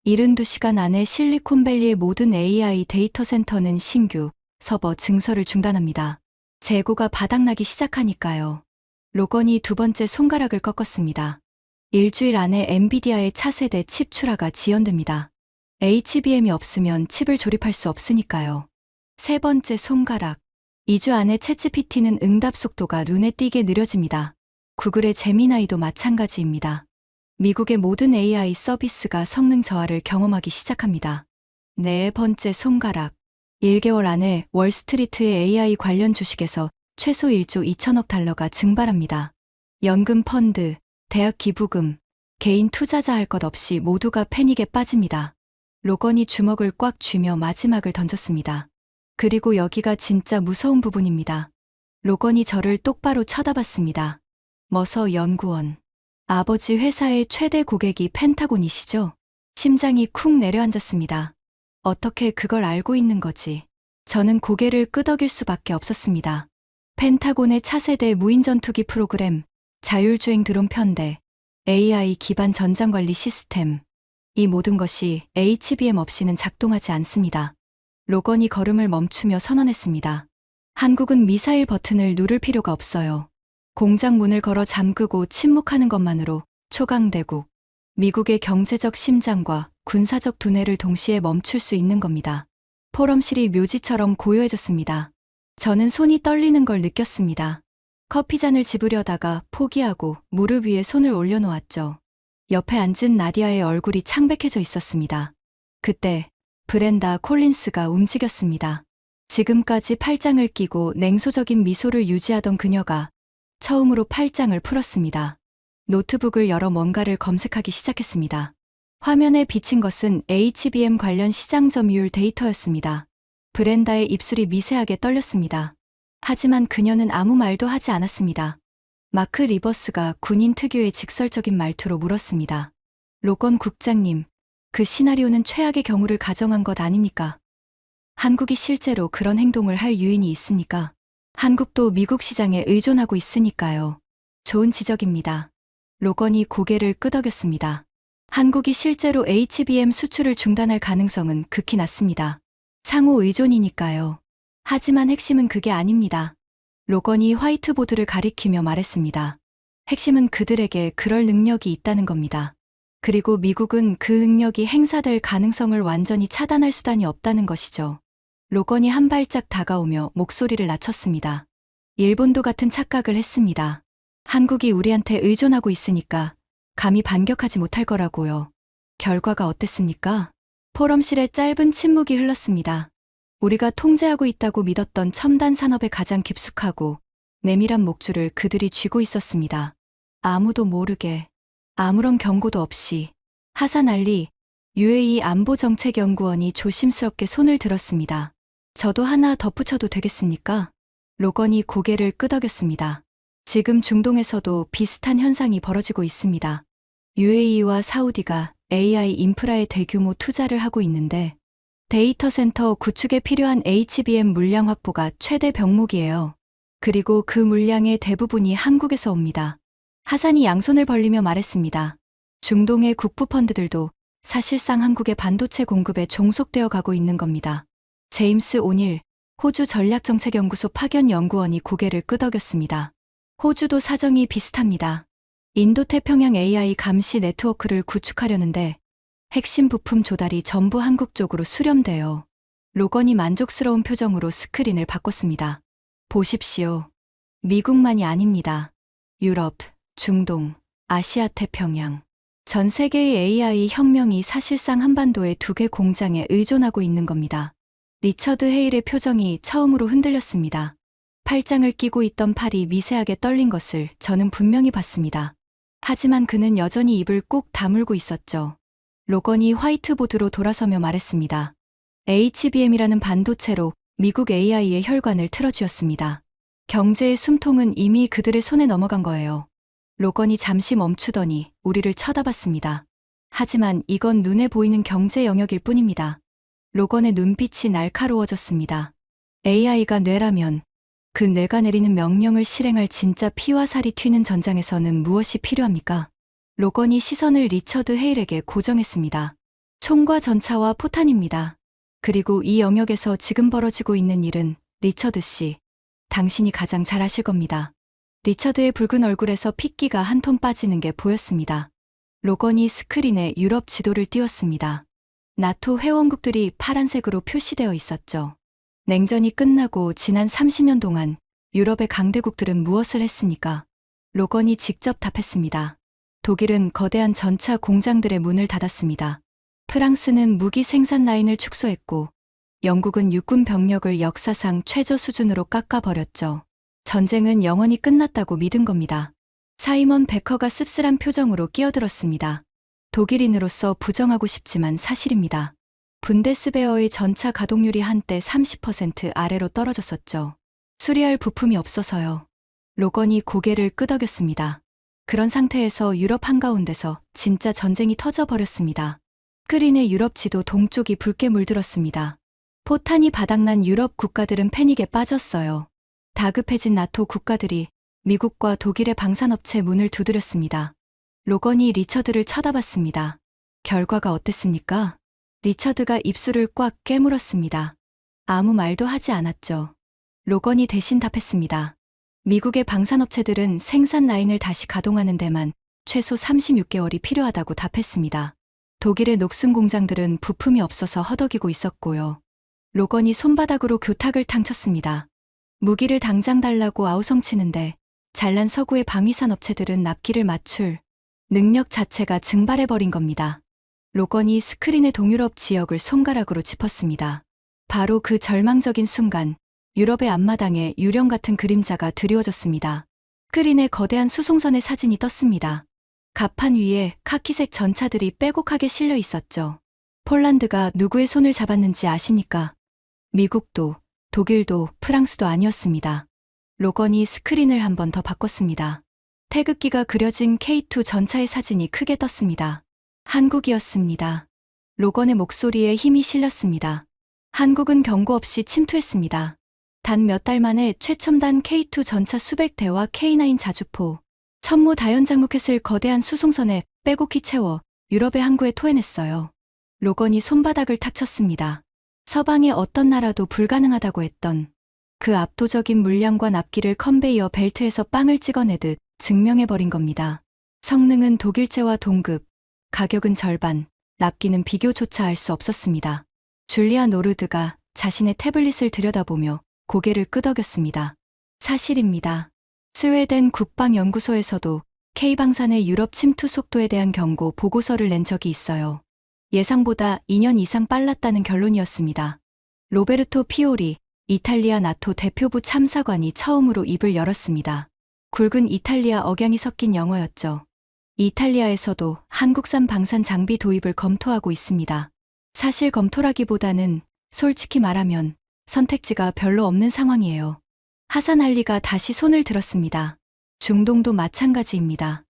72시간 안에 실리콘밸리의 모든 AI 데이터 센터는 신규 서버 증설을 중단합니다. 재고가 바닥나기 시작하니까요. 로건이 두 번째 손가락을 꺾었습니다. 일주일 안에 엔비디아의 차세대 칩 출하가 지연됩니다. HBM이 없으면 칩을 조립할 수 없으니까요. 세 번째 손가락. 2주 안에 챗GPT는 응답 속도가 눈에 띄게 느려집니다. 구글의 제미나이도 마찬가지입니다. 미국의 모든 AI 서비스가 성능 저하를 경험하기 시작합니다. 네 번째 손가락. 1개월 안에 월스트리트의 AI 관련 주식에서 최소 1조 2천억 달러가 증발합니다. 연금 펀드, 대학 기부금, 개인 투자자 할 것 없이 모두가 패닉에 빠집니다. 로건이 주먹을 꽉 쥐며 마지막을 던졌습니다. 그리고 여기가 진짜 무서운 부분입니다. 로건이 저를 똑바로 쳐다봤습니다. 머서 연구원. 아버지 회사의 최대 고객이 펜타곤이시죠? 심장이 쿵 내려앉았습니다. 어떻게 그걸 알고 있는 거지? 저는 고개를 끄덕일 수밖에 없었습니다. 펜타곤의 차세대 무인전투기 프로그램, 자율주행 드론 편대, AI 기반 전장관리 시스템. 이 모든 것이 HBM 없이는 작동하지 않습니다. 로건이 걸음을 멈추며 선언했습니다. 한국은 미사일 버튼을 누를 필요가 없어요. 공장 문을 걸어 잠그고 침묵하는 것만으로 초강대국, 미국의 경제적 심장과 군사적 두뇌를 동시에 멈출 수 있는 겁니다. 포럼실이 묘지처럼 고요해졌습니다. 저는 손이 떨리는 걸 느꼈습니다. 커피잔을 집으려다가 포기하고 무릎 위에 손을 올려놓았죠. 옆에 앉은 나디아의 얼굴이 창백해져 있었습니다. 그때 브렌다 콜린스가 움직였습니다. 지금까지 팔짱을 끼고 냉소적인 미소를 유지하던 그녀가 처음으로 팔짱을 풀었습니다. 노트북을 열어 뭔가를 검색하기 시작했습니다. 화면에 비친 것은 HBM 관련 시장 점유율 데이터였습니다. 브렌다의 입술이 미세하게 떨렸습니다. 하지만 그녀는 아무 말도 하지 않았습니다. 마크 리버스가 군인 특유의 직설적인 말투로 물었습니다. 로건 국장님, 그 시나리오는 최악의 경우를 가정한 것 아닙니까? 한국이 실제로 그런 행동을 할 유인이 있습니까? 한국도 미국 시장에 의존하고 있으니까요. 좋은 지적입니다. 로건이 고개를 끄덕였습니다. 한국이 실제로 HBM 수출을 중단할 가능성은 극히 낮습니다. 상호 의존이니까요. 하지만 핵심은 그게 아닙니다. 로건이 화이트보드를 가리키며 말했습니다. 핵심은 그들에게 그럴 능력이 있다는 겁니다. 그리고 미국은 그 능력이 행사될 가능성을 완전히 차단할 수단이 없다는 것이죠. 로건이 한 발짝 다가오며 목소리를 낮췄습니다. 일본도 같은 착각을 했습니다. 한국이 우리한테 의존하고 있으니까 감히 반격하지 못할 거라고요. 결과가 어땠습니까? 포럼실에 짧은 침묵이 흘렀습니다. 우리가 통제하고 있다고 믿었던 첨단 산업의 가장 깊숙하고 내밀한 목줄을 그들이 쥐고 있었습니다. 아무도 모르게, 아무런 경고도 없이. 하산 알리, UAE 안보정책연구원이 조심스럽게 손을 들었습니다. 저도 하나 덧붙여도 되겠습니까? 로건이 고개를 끄덕였습니다. 지금 중동에서도 비슷한 현상이 벌어지고 있습니다. UAE와 사우디가 AI 인프라에 대규모 투자를 하고 있는데 데이터 센터 구축에 필요한 HBM 물량 확보가 최대 병목이에요. 그리고 그 물량의 대부분이 한국에서 옵니다. 하산이 양손을 벌리며 말했습니다. 중동의 국부 펀드들도 사실상 한국의 반도체 공급에 종속되어 가고 있는 겁니다. 제임스 오닐, 호주 전략정책연구소 파견 연구원이 고개를 끄덕였습니다. 호주도 사정이 비슷합니다. 인도태평양 AI 감시 네트워크를 구축하려는데 핵심 부품 조달이 전부 한국 쪽으로 수렴돼요. 로건이 만족스러운 표정으로 스크린을 바꿨습니다. 보십시오. 미국만이 아닙니다. 유럽, 중동, 아시아 태평양. 전 세계의 AI 혁명이 사실상 한반도의 2개 공장에 의존하고 있는 겁니다. 리처드 헤일의 표정이 처음으로 흔들렸습니다. 팔짱을 끼고 있던 팔이 미세하게 떨린 것을 저는 분명히 봤습니다. 하지만 그는 여전히 입을 꼭 다물고 있었죠. 로건이 화이트보드로 돌아서며 말했습니다. HBM이라는 반도체로 미국 AI의 혈관을 틀어쥐었습니다. 경제의 숨통은 이미 그들의 손에 넘어간 거예요. 로건이 잠시 멈추더니 우리를 쳐다봤습니다. 하지만 이건 눈에 보이는 경제 영역일 뿐입니다. 로건의 눈빛이 날카로워졌습니다. AI가 뇌라면 그 뇌가 내리는 명령을 실행할 진짜 피와 살이 튀는 전장에서는 무엇이 필요합니까? 로건이 시선을 리처드 헤일에게 고정했습니다. 총과 전차와 포탄입니다. 그리고 이 영역에서 지금 벌어지고 있는 일은 리처드 씨, 당신이 가장 잘 아실 겁니다. 리처드의 붉은 얼굴에서 핏기가 한 톤 빠지는 게 보였습니다. 로건이 스크린에 유럽 지도를 띄웠습니다. 나토 회원국들이 파란색으로 표시되어 있었죠. 냉전이 끝나고 지난 30년 동안 유럽의 강대국들은 무엇을 했습니까? 로건이 직접 답했습니다. 독일은 거대한 전차 공장들의 문을 닫았습니다. 프랑스는 무기 생산 라인을 축소했고 영국은 육군 병력을 역사상 최저 수준으로 깎아버렸죠. 전쟁은 영원히 끝났다고 믿은 겁니다. 사이먼 베커가 씁쓸한 표정으로 끼어들었습니다. 독일인으로서 부정하고 싶지만 사실입니다. 분데스베어의 전차 가동률이 한때 30% 아래로 떨어졌었죠. 수리할 부품이 없어서요. 로건이 고개를 끄덕였습니다. 그런 상태에서 유럽 한가운데서 진짜 전쟁이 터져버렸습니다. 스크린의 유럽 지도 동쪽이 붉게 물들었습니다. 포탄이 바닥난 유럽 국가들은 패닉에 빠졌어요. 다급해진 나토 국가들이 미국과 독일의 방산업체 문을 두드렸습니다. 로건이 리처드를 쳐다봤습니다. 결과가 어땠습니까? 리처드가 입술을 꽉 깨물었습니다. 아무 말도 하지 않았죠. 로건이 대신 답했습니다. 미국의 방산업체들은 생산 라인을 다시 가동하는 데만 최소 36개월이 필요하다고 답했습니다. 독일의 녹슨 공장들은 부품이 없어서 허덕이고 있었고요. 로건이 손바닥으로 교탁을 탕쳤습니다. 무기를 당장 달라고 아우성치는데 잘난 서구의 방위산 업체들은 납기를 맞출 능력 자체가 증발해버린 겁니다. 로건이 스크린의 동유럽 지역을 손가락으로 짚었습니다. 바로 그 절망적인 순간 유럽의 앞마당에 유령 같은 그림자가 드리워졌습니다. 스크린에 거대한 수송선의 사진이 떴습니다. 갑판 위에 카키색 전차들이 빼곡하게 실려 있었죠. 폴란드가 누구의 손을 잡았는지 아십니까? 미국도, 독일도, 프랑스도 아니었습니다. 로건이 스크린을 한 번 더 바꿨습니다. 태극기가 그려진 K2 전차의 사진이 크게 떴습니다. 한국이었습니다. 로건의 목소리에 힘이 실렸습니다. 한국은 경고 없이 침투했습니다. 단 몇 달 만에 최첨단 K2 전차 수백 대와 K9 자주포, 천무다연장로켓을 거대한 수송선에 빼곡히 채워 유럽의 항구에 토해냈어요. 로건이 손바닥을 탁 쳤습니다. 서방의 어떤 나라도 불가능하다고 했던 그 압도적인 물량과 납기를 컨베이어 벨트에서 빵을 찍어내듯 증명해버린 겁니다. 성능은 독일제와 동급, 가격은 절반, 납기는 비교조차 할 수 없었습니다. 줄리아 노르드가 자신의 태블릿을 들여다보며 고개를 끄덕였습니다. 사실입니다. 스웨덴 국방연구소에서도 K방산의 유럽 침투 속도에 대한 경고 보고서를 낸 적이 있어요. 예상보다 2년 이상 빨랐다는 결론이었습니다. 로베르토 피오리, 이탈리아 나토 대표부 참사관이 처음으로 입을 열었습니다. 굵은 이탈리아 억양이 섞인 영어였죠. 이탈리아에서도 한국산 방산 장비 도입을 검토하고 있습니다. 사실 검토라기보다는 솔직히 말하면 선택지가 별로 없는 상황이에요. 하산 알리가 다시 손을 들었습니다. 중동도 마찬가지입니다.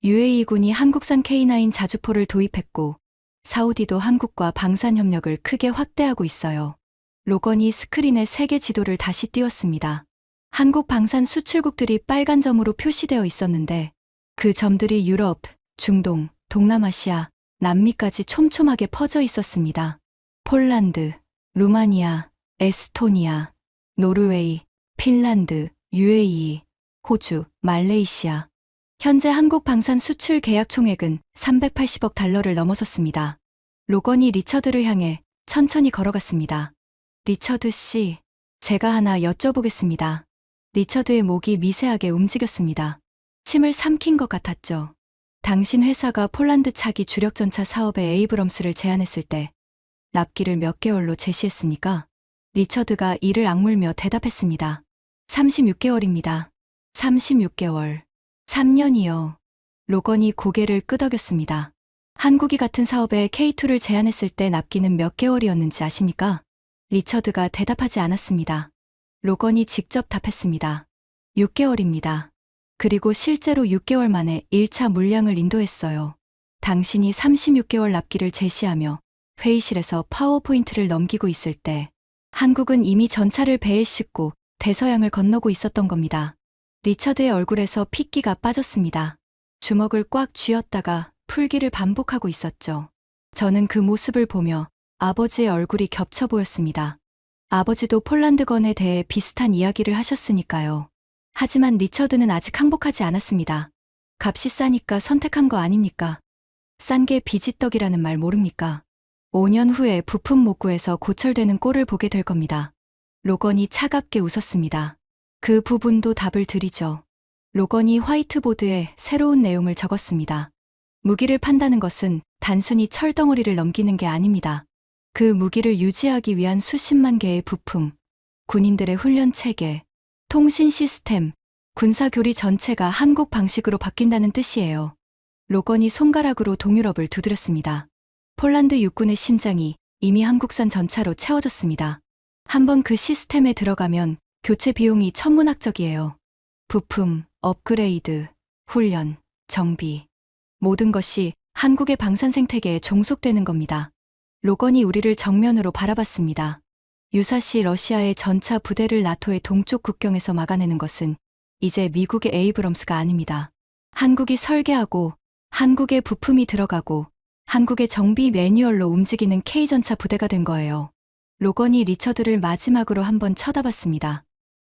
UAE군이 한국산 K9 자주포를 도입했고 사우디도 한국과 방산 협력을 크게 확대하고 있어요. 로건이 스크린에 세계 지도를 다시 띄웠습니다. 한국 방산 수출국들이 빨간 점으로 표시되어 있었는데 그 점들이 유럽, 중동, 동남아시아, 남미까지 촘촘하게 퍼져 있었습니다. 폴란드, 루마니아, 에스토니아, 노르웨이, 핀란드, UAE, 호주, 말레이시아. 현재 한국 방산 수출 계약 총액은 380억 달러를 넘어섰습니다. 로건이 리처드를 향해 천천히 걸어갔습니다. 리처드 씨, 제가 하나 여쭤보겠습니다. 리처드의 목이 미세하게 움직였습니다. 침을 삼킨 것 같았죠. 당신 회사가 폴란드 차기 주력전차 사업에 에이브럼스를 제안했을 때 납기를 몇 개월로 제시했습니까? 리처드가 이를 악물며 대답했습니다. 36개월입니다. 36개월. 3년이요. 로건이 고개를 끄덕였습니다. 한국이 같은 사업에 K2를 제안했을 때 납기는 몇 개월이었는지 아십니까? 리처드가 대답하지 않았습니다. 로건이 직접 답했습니다. 6개월입니다. 그리고 실제로 6개월 만에 1차 물량을 인도했어요. 당신이 36개월 납기를 제시하며 회의실에서 파워포인트를 넘기고 있을 때 한국은 이미 전차를 배에 싣고 대서양을 건너고 있었던 겁니다. 리처드의 얼굴에서 핏기가 빠졌습니다. 주먹을 꽉 쥐었다가 풀기를 반복하고 있었죠. 저는 그 모습을 보며 아버지의 얼굴이 겹쳐 보였습니다. 아버지도 폴란드건에 대해 비슷한 이야기를 하셨으니까요. 하지만 리처드는 아직 항복하지 않았습니다. 값이 싸니까 선택한 거 아닙니까? 싼 게 비지떡이라는 말 모릅니까? 5년 후에 부품 목구에서 고철되는 꼴을 보게 될 겁니다. 로건이 차갑게 웃었습니다. 그 부분도 답을 드리죠. 로건이 화이트보드에 새로운 내용을 적었습니다. 무기를 판다는 것은 단순히 철덩어리를 넘기는 게 아닙니다. 그 무기를 유지하기 위한 수십만 개의 부품, 군인들의 훈련 체계, 통신 시스템, 군사 교리 전체가 한국 방식으로 바뀐다는 뜻이에요. 로건이 손가락으로 동유럽을 두드렸습니다. 폴란드 육군의 심장이 이미 한국산 전차로 채워졌습니다. 한번 그 시스템에 들어가면 교체 비용이 천문학적이에요. 부품, 업그레이드, 훈련, 정비. 모든 것이 한국의 방산 생태계에 종속되는 겁니다. 로건이 우리를 정면으로 바라봤습니다. 유사시 러시아의 전차 부대를 나토의 동쪽 국경에서 막아내는 것은 이제 미국의 에이브럼스가 아닙니다. 한국이 설계하고 한국의 부품이 들어가고 한국의 정비 매뉴얼로 움직이는 K전차 부대가 된 거예요. 로건이 리처드를 마지막으로 한번 쳐다봤습니다.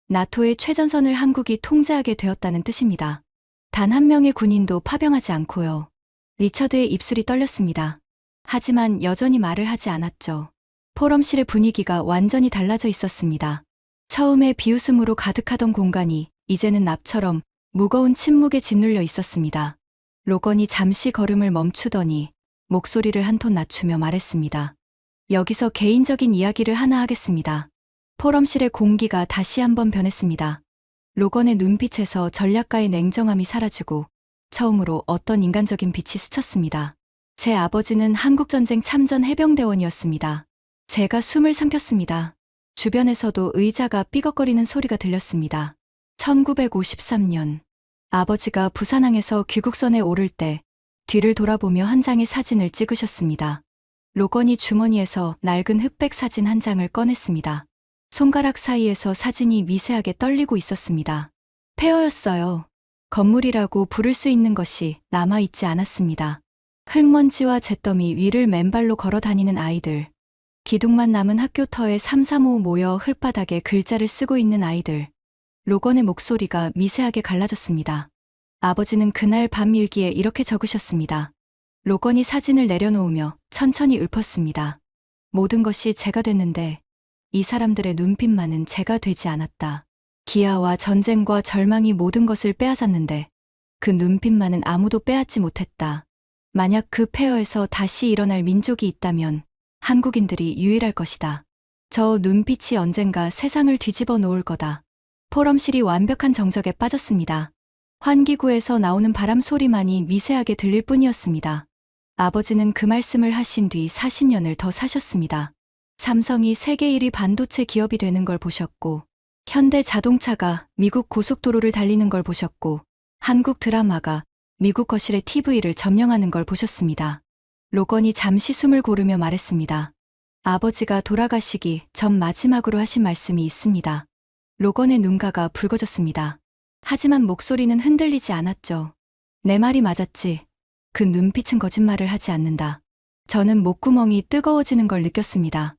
나토의 최전선을 한국이 통제하게 되었다는 뜻입니다. 단 한 명의 군인도 파병하지 않고요. 리처드의 입술이 떨렸습니다. 하지만 여전히 말을 하지 않았죠. 포럼실의 분위기가 완전히 달라져 있었습니다. 처음에 비웃음으로 가득하던 공간이 이제는 납처럼 무거운 침묵에 짓눌려 있었습니다. 로건이 잠시 걸음을 멈추더니 목소리를 한 톤 낮추며 말했습니다. 여기서 개인적인 이야기를 하나 하겠습니다. 포럼실의 공기가 다시 한번 변했습니다. 로건의 눈빛에서 전략가의 냉정함이 사라지고 처음으로 어떤 인간적인 빛이 스쳤습니다. 제 아버지는 한국전쟁 참전 해병대원이었습니다. 제가 숨을 삼켰습니다. 주변에서도 의자가 삐걱거리는 소리가 들렸습니다. 1953년 아버지가 부산항에서 귀국선에 오를 때 뒤를 돌아보며 한 장의 사진을 찍으셨습니다. 로건이 주머니에서 낡은 흑백 사진 한 장을 꺼냈습니다. 손가락 사이에서 사진이 미세하게 떨리고 있었습니다. 폐허였어요. 건물이라고 부를 수 있는 것이 남아있지 않았습니다. 흙먼지와 잿더미 위를 맨발로 걸어 다니는 아이들, 기둥만 남은 학교터에 삼삼오오 모여 흙바닥에 글자를 쓰고 있는 아이들. 로건의 목소리가 미세하게 갈라졌습니다. 아버지는 그날 밤 일기에 이렇게 적으셨습니다. 로건이 사진을 내려놓으며 천천히 읊었습니다. 모든 것이 제가 됐는데 이 사람들의 눈빛만은 제가 되지 않았다. 기아와 전쟁과 절망이 모든 것을 빼앗았는데 그 눈빛만은 아무도 빼앗지 못했다. 만약 그 폐허에서 다시 일어날 민족이 있다면 한국인들이 유일할 것이다. 저 눈빛이 언젠가 세상을 뒤집어 놓을 거다. 포럼실이 완벽한 정적에 빠졌습니다. 환기구에서 나오는 바람 소리만이 미세하게 들릴 뿐이었습니다. 아버지는 그 말씀을 하신 뒤 40년을 더 사셨습니다. 삼성이 세계 1위 반도체 기업이 되는 걸 보셨고, 현대 자동차가 미국 고속도로를 달리는 걸 보셨고, 한국 드라마가 미국 거실의 TV를 점령하는 걸 보셨습니다. 로건이 잠시 숨을 고르며 말했습니다. 아버지가 돌아가시기 전 마지막으로 하신 말씀이 있습니다. 로건의 눈가가 붉어졌습니다. 하지만 목소리는 흔들리지 않았죠. 내 말이 맞았지. 그 눈빛은 거짓말을 하지 않는다. 저는 목구멍이 뜨거워지는 걸 느꼈습니다.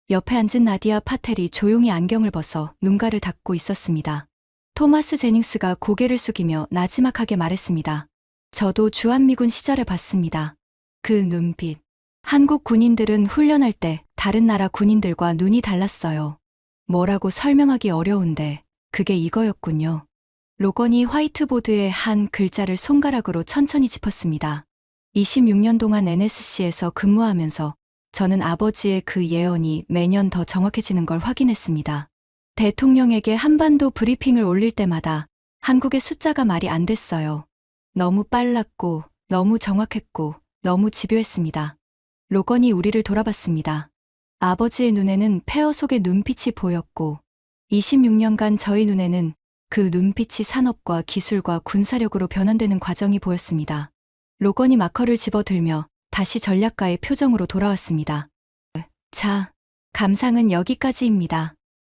옆에 앉은 나디아 파텔이 조용히 안경을 벗어 눈가를 닫고 있었습니다. 토마스 제닝스가 고개를 숙이며 나지막하게 말했습니다. 저도 주한미군 시절에 봤습니다. 그 눈빛. 한국 군인들은 훈련할 때 다른 나라 군인들과 눈이 달랐어요. 뭐라고 설명하기 어려운데 그게 이거였군요. 로건이 화이트보드에 한 글자를 손가락으로 천천히 짚었습니다. 26년 동안 NSC에서 근무하면서 저는 아버지의 그 예언이 매년 더 정확해지는 걸 확인했습니다. 대통령에게 한반도 브리핑을 올릴 때마다 한국의 숫자가 말이 안 됐어요. 너무 빨랐고, 너무 정확했고, 너무 집요했습니다. 로건이 우리를 돌아봤습니다. 아버지의 눈에는 폐허 속의 눈빛이 보였고 26년간 저희 눈에는 그 눈빛이 산업과 기술과 군사력으로 변환되는 과정이 보였습니다. 로건이 마커를 집어들며 다시 전략가의 표정으로 돌아왔습니다. 자, 감상은 여기까지입니다.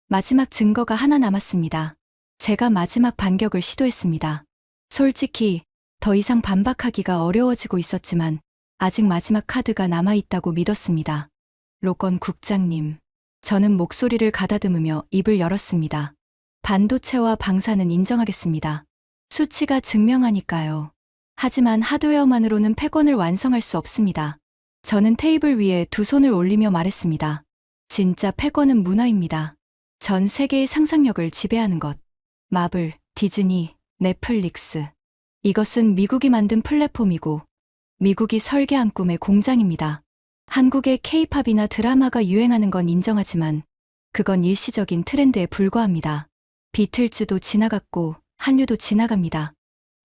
마지막 증거가 하나 남았습니다. 제가 마지막 반격을 시도했습니다. 솔직히 더 이상 반박하기가 어려워지고 있었지만 아직 마지막 카드가 남아있다고 믿었습니다. 로건 국장님, 저는 목소리를 가다듬으며 입을 열었습니다. 반도체와 방사는 인정하겠습니다. 수치가 증명하니까요. 하지만 하드웨어만으로는 패권을 완성할 수 없습니다. 저는 테이블 위에 두 손을 올리며 말했습니다. 진짜 패권은 문화입니다. 전 세계의 상상력을 지배하는 것. 마블, 디즈니, 넷플릭스. 이것은 미국이 만든 플랫폼이고 미국이 설계한 꿈의 공장입니다. 한국의 K-팝이나 드라마가 유행하는 건 인정하지만 그건 일시적인 트렌드에 불과합니다. 비틀즈도 지나갔고 한류도 지나갑니다.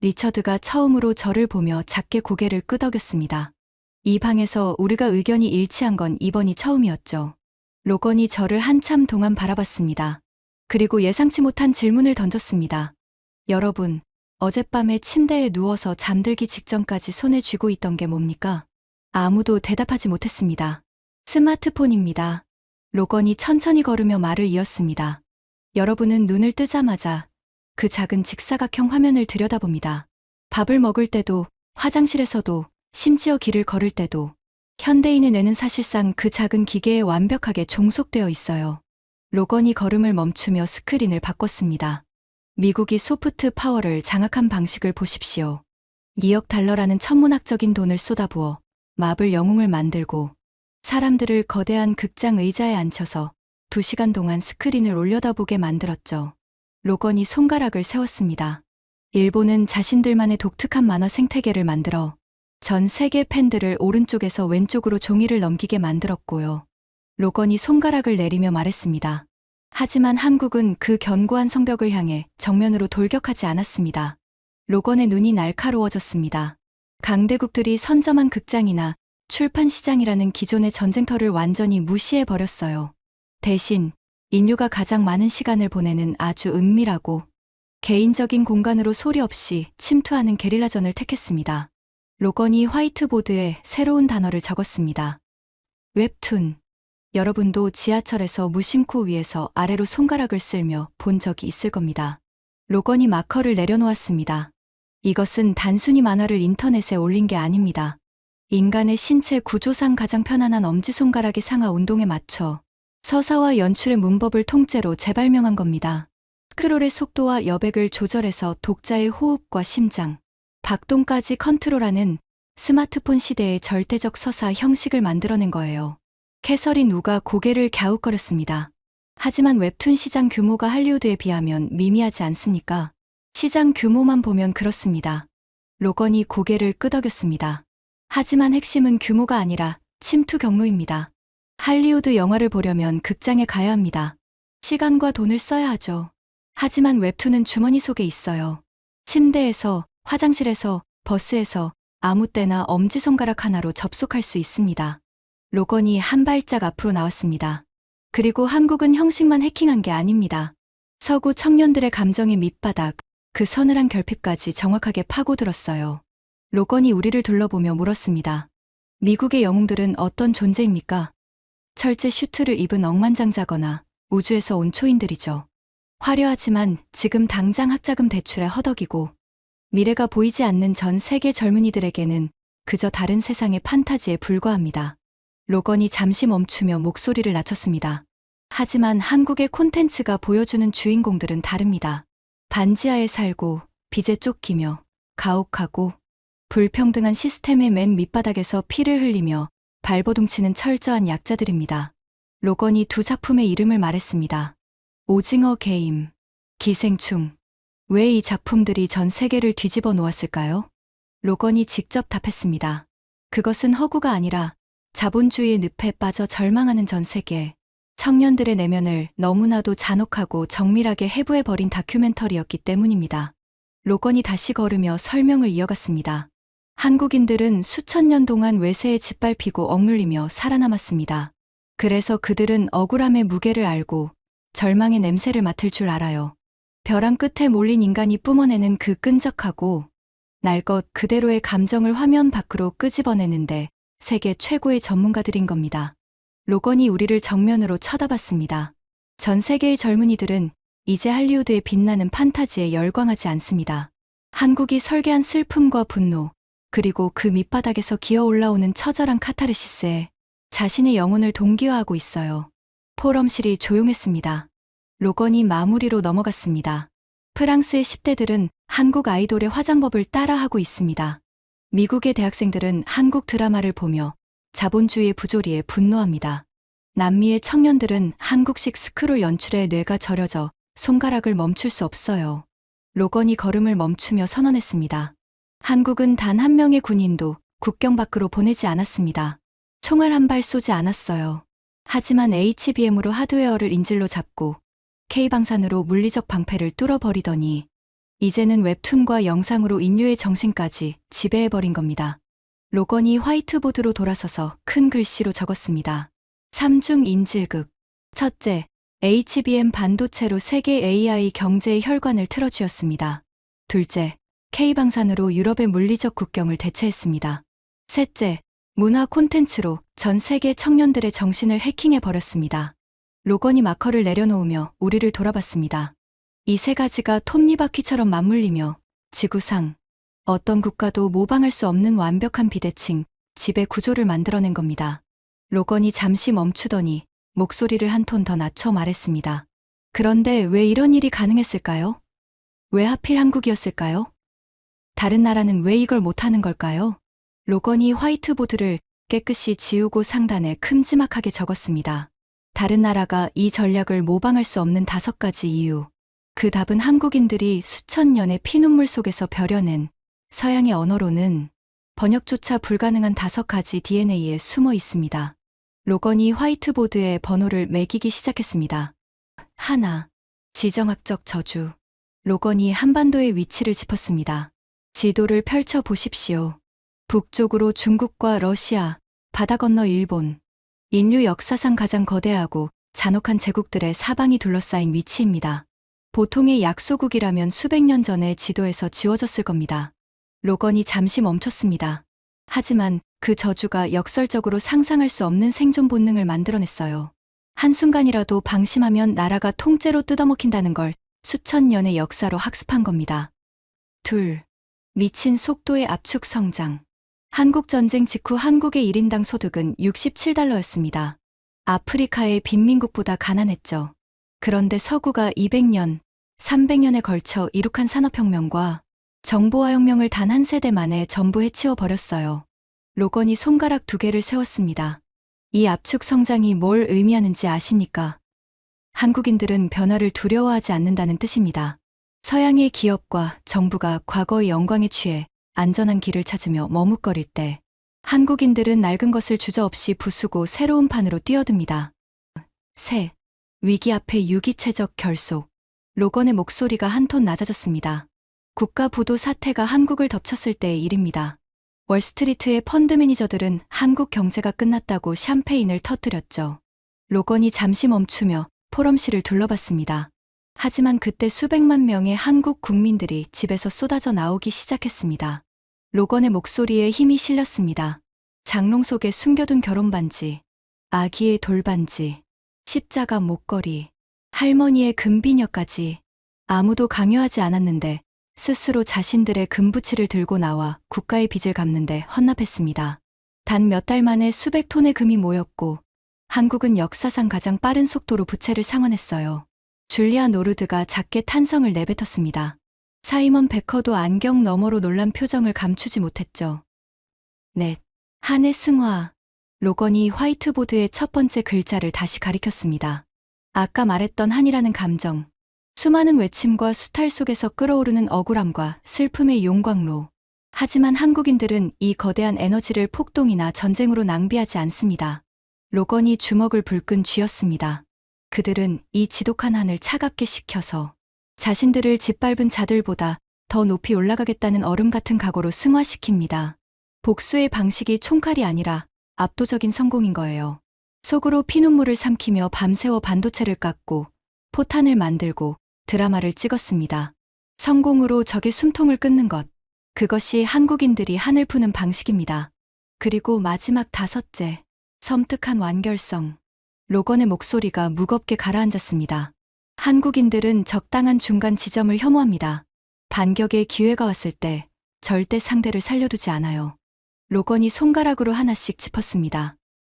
리처드가 처음으로 저를 보며 작게 고개를 끄덕였습니다. 이 방에서 우리가 의견이 일치한 건 이번이 처음이었죠. 로건이 저를 한참 동안 바라봤습니다. 그리고 예상치 못한 질문을 던졌습니다. 여러분, 어젯밤에 침대에 누워서 잠들기 직전까지 손에 쥐고 있던 게 뭡니까? 아무도 대답하지 못했습니다. 스마트폰입니다. 로건이 천천히 걸으며 말을 이었습니다. 여러분은 눈을 뜨자마자 그 작은 직사각형 화면을 들여다봅니다. 밥을 먹을 때도, 화장실에서도, 심지어 길을 걸을 때도 현대인의 뇌는 사실상 그 작은 기계에 완벽하게 종속되어 있어요. 로건이 걸음을 멈추며 스크린을 바꿨습니다. 미국이 소프트 파워를 장악한 방식을 보십시오. 2억 달러라는 천문학적인 돈을 쏟아부어 마블 영웅을 만들고 사람들을 거대한 극장 의자에 앉혀서 2시간 동안 스크린을 올려다보게 만들었죠. 로건이 손가락을 세웠습니다. 일본은 자신들만의 독특한 만화 생태계를 만들어 전 세계 팬들을 오른쪽에서 왼쪽으로 종이를 넘기게 만들었고요. 로건이 손가락을 내리며 말했습니다. 하지만 한국은 그 견고한 성벽을 향해 정면으로 돌격하지 않았습니다. 로건의 눈이 날카로워졌습니다. 강대국들이 선점한 극장이나 출판 시장이라는 기존의 전쟁터를 완전히 무시해버렸어요. 대신 인류가 가장 많은 시간을 보내는 아주 은밀하고 개인적인 공간으로 소리 없이 침투하는 게릴라전을 택했습니다. 로건이 화이트보드에 새로운 단어를 적었습니다. 웹툰. 여러분도 지하철에서 무심코 위에서 아래로 손가락을 쓸며 본 적이 있을 겁니다. 로건이 마커를 내려놓았습니다. 이것은 단순히 만화를 인터넷에 올린 게 아닙니다. 인간의 신체 구조상 가장 편안한 엄지손가락의 상하 운동에 맞춰 서사와 연출의 문법을 통째로 재발명한 겁니다. 스크롤의 속도와 여백을 조절해서 독자의 호흡과 심장, 박동까지 컨트롤하는 스마트폰 시대의 절대적 서사 형식을 만들어낸 거예요. 캐서린 우가 고개를 갸웃거렸습니다. 하지만 웹툰 시장 규모가 할리우드에 비하면 미미하지 않습니까? 시장 규모만 보면 그렇습니다. 로건이 고개를 끄덕였습니다. 하지만 핵심은 규모가 아니라 침투 경로입니다. 할리우드 영화를 보려면 극장에 가야 합니다. 시간과 돈을 써야 하죠. 하지만 웹툰은 주머니 속에 있어요. 침대에서, 화장실에서, 버스에서 아무 때나 엄지손가락 하나로 접속할 수 있습니다. 로건이 한 발짝 앞으로 나왔습니다. 그리고 한국은 형식만 해킹한 게 아닙니다. 서구 청년들의 감정의 밑바닥, 그 서늘한 결핍까지 정확하게 파고들었어요. 로건이 우리를 둘러보며 물었습니다. 미국의 영웅들은 어떤 존재입니까? 철제 슈트를 입은 억만장자거나 우주에서 온 초인들이죠. 화려하지만 지금 당장 학자금 대출에 허덕이고 미래가 보이지 않는 전 세계 젊은이들에게는 그저 다른 세상의 판타지에 불과합니다. 로건이 잠시 멈추며 목소리를 낮췄습니다. 하지만 한국의 콘텐츠가 보여주는 주인공들은 다릅니다. 반지하에 살고 빚에 쫓기며 가혹하고 불평등한 시스템의 맨 밑바닥에서 피를 흘리며 발버둥치는 철저한 약자들입니다. 로건이 두 작품의 이름을 말했습니다. 오징어 게임, 기생충. 왜 이 작품들이 전 세계를 뒤집어 놓았을까요? 로건이 직접 답했습니다. 그것은 허구가 아니라 자본주의의 늪에 빠져 절망하는 전 세계 청년들의 내면을 너무나도 잔혹하고 정밀하게 해부해버린 다큐멘터리였기 때문입니다. 로건이 다시 걸으며 설명을 이어갔습니다. 한국인들은 수천 년 동안 외세에 짓밟히고 억눌리며 살아남았습니다. 그래서 그들은 억울함의 무게를 알고 절망의 냄새를 맡을 줄 알아요. 벼랑 끝에 몰린 인간이 뿜어내는 그 끈적하고 날 것 그대로의 감정을 화면 밖으로 끄집어내는데 세계 최고의 전문가들인 겁니다. 로건이 우리를 정면으로 쳐다봤습니다. 전 세계의 젊은이들은 이제 할리우드의 빛나는 판타지에 열광하지 않습니다. 한국이 설계한 슬픔과 분노, 그리고 그 밑바닥에서 기어 올라오는 처절한 카타르시스에 자신의 영혼을 동기화하고 있어요. 포럼실이 조용했습니다. 로건이 마무리로 넘어갔습니다. 프랑스의 10대들은 한국 아이돌의 화장법을 따라하고 있습니다. 미국의 대학생들은 한국 드라마를 보며 자본주의의 부조리에 분노합니다. 남미의 청년들은 한국식 스크롤 연출에 뇌가 저려져 손가락을 멈출 수 없어요. 로건이 걸음을 멈추며 선언했습니다. 한국은 단 한 명의 군인도 국경 밖으로 보내지 않았습니다. 총알 한 발 쏘지 않았어요. 하지만 HBM으로 하드웨어를 인질로 잡고 K방산으로 물리적 방패를 뚫어버리더니 이제는 웹툰과 영상으로 인류의 정신까지 지배해버린 겁니다. 로건이 화이트보드로 돌아서서 큰 글씨로 적었습니다. 3중 인질극. 첫째, HBM 반도체로 세계 AI 경제의 혈관을 틀어쥐었습니다. 둘째, K방산으로 유럽의 물리적 국경을 대체했습니다. 셋째, 문화 콘텐츠로 전 세계 청년들의 정신을 해킹해버렸습니다. 로건이 마커를 내려놓으며 우리를 돌아봤습니다. 이 세 가지가 톱니바퀴처럼 맞물리며 지구상 어떤 국가도 모방할 수 없는 완벽한 비대칭, 지배 구조를 만들어낸 겁니다. 로건이 잠시 멈추더니 목소리를 한 톤 더 낮춰 말했습니다. 그런데 왜 이런 일이 가능했을까요? 왜 하필 한국이었을까요? 다른 나라는 왜 이걸 못하는 걸까요? 로건이 화이트보드를 깨끗이 지우고 상단에 큼지막하게 적었습니다. 다른 나라가 이 전략을 모방할 수 없는 5가지 이유. 그 답은 한국인들이 수천 년의 피눈물 속에서 벼려낸 서양의 언어로는 번역조차 불가능한 5가지 DNA에 숨어 있습니다. 로건이 화이트보드에 번호를 매기기 시작했습니다. 하나, 지정학적 저주. 로건이 한반도의 위치를 짚었습니다. 지도를 펼쳐 보십시오. 북쪽으로 중국과 러시아, 바다 건너 일본. 인류 역사상 가장 거대하고 잔혹한 제국들의 사방이 둘러싸인 위치입니다. 보통의 약소국이라면 수백 년 전에 지도에서 지워졌을 겁니다. 로건이 잠시 멈췄습니다. 하지만 그 저주가 역설적으로 상상할 수 없는 생존 본능을 만들어냈어요. 한순간이라도 방심하면 나라가 통째로 뜯어먹힌다는 걸 수천 년의 역사로 학습한 겁니다. 둘, 미친 속도의 압축 성장. 한국전쟁 직후 한국의 1인당 소득은 $67였습니다. 아프리카의 빈민국보다 가난했죠. 그런데 서구가 200년, 300년에 걸쳐 이룩한 산업혁명과 정보화혁명을 단 한 세대 만에 전부 해치워 버렸어요. 로건이 손가락 2개를 세웠습니다. 이 압축 성장이 뭘 의미하는지 아십니까? 한국인들은 변화를 두려워하지 않는다는 뜻입니다. 서양의 기업과 정부가 과거의 영광에 취해 안전한 길을 찾으며 머뭇거릴 때 한국인들은 낡은 것을 주저없이 부수고 새로운 판으로 뛰어듭니다. 셋, 위기 앞에 유기체적 결속. 로건의 목소리가 한 톤 낮아졌습니다. 국가 부도 사태가 한국을 덮쳤을 때의 일입니다. 월스트리트의 펀드 매니저들은 한국 경제가 끝났다고 샴페인을 터뜨렸죠. 로건이 잠시 멈추며 포럼실을 둘러봤습니다. 하지만 그때 수백만 명의 한국 국민들이 집에서 쏟아져 나오기 시작했습니다. 로건의 목소리에 힘이 실렸습니다. 장롱 속에 숨겨둔 결혼반지, 아기의 돌반지, 십자가 목걸이, 할머니의 금비녀까지 아무도 강요하지 않았는데 스스로 자신들의 금부치를 들고 나와 국가의 빚을 갚는데 헌납했습니다. 단 몇 달 만에 수백 톤의 금이 모였고 한국은 역사상 가장 빠른 속도로 부채를 상환했어요. 줄리아 노르드가 작게 탄성을 내뱉었습니다. 사이먼 베커도 안경 너머로 놀란 표정을 감추지 못했죠. 넷, 한의 승화. 로건이 화이트보드의 첫 번째 글자를 다시 가리켰습니다. 아까 말했던 한이라는 감정. 수많은 외침과 수탈 속에서 끓어오르는 억울함과 슬픔의 용광로. 하지만 한국인들은 이 거대한 에너지를 폭동이나 전쟁으로 낭비하지 않습니다. 로건이 주먹을 불끈 쥐었습니다. 그들은 이 지독한 한을 차갑게 식혀서 자신들을 짓밟은 자들보다 더 높이 올라가겠다는 얼음 같은 각오로 승화시킵니다. 복수의 방식이 총칼이 아니라 압도적인 성공인 거예요. 속으로 피눈물을 삼키며 밤새워 반도체를 깎고 포탄을 만들고 드라마를 찍었습니다. 성공으로 적의 숨통을 끊는 것. 그것이 한국인들이 한을 푸는 방식입니다. 그리고 마지막 5째, 섬뜩한 완결성. 로건의 목소리가 무겁게 가라앉았습니다. 한국인들은 적당한 중간 지점을 혐오합니다. 반격의 기회가 왔을 때 절대 상대를 살려두지 않아요. 로건이 손가락으로 하나씩 짚었습니다.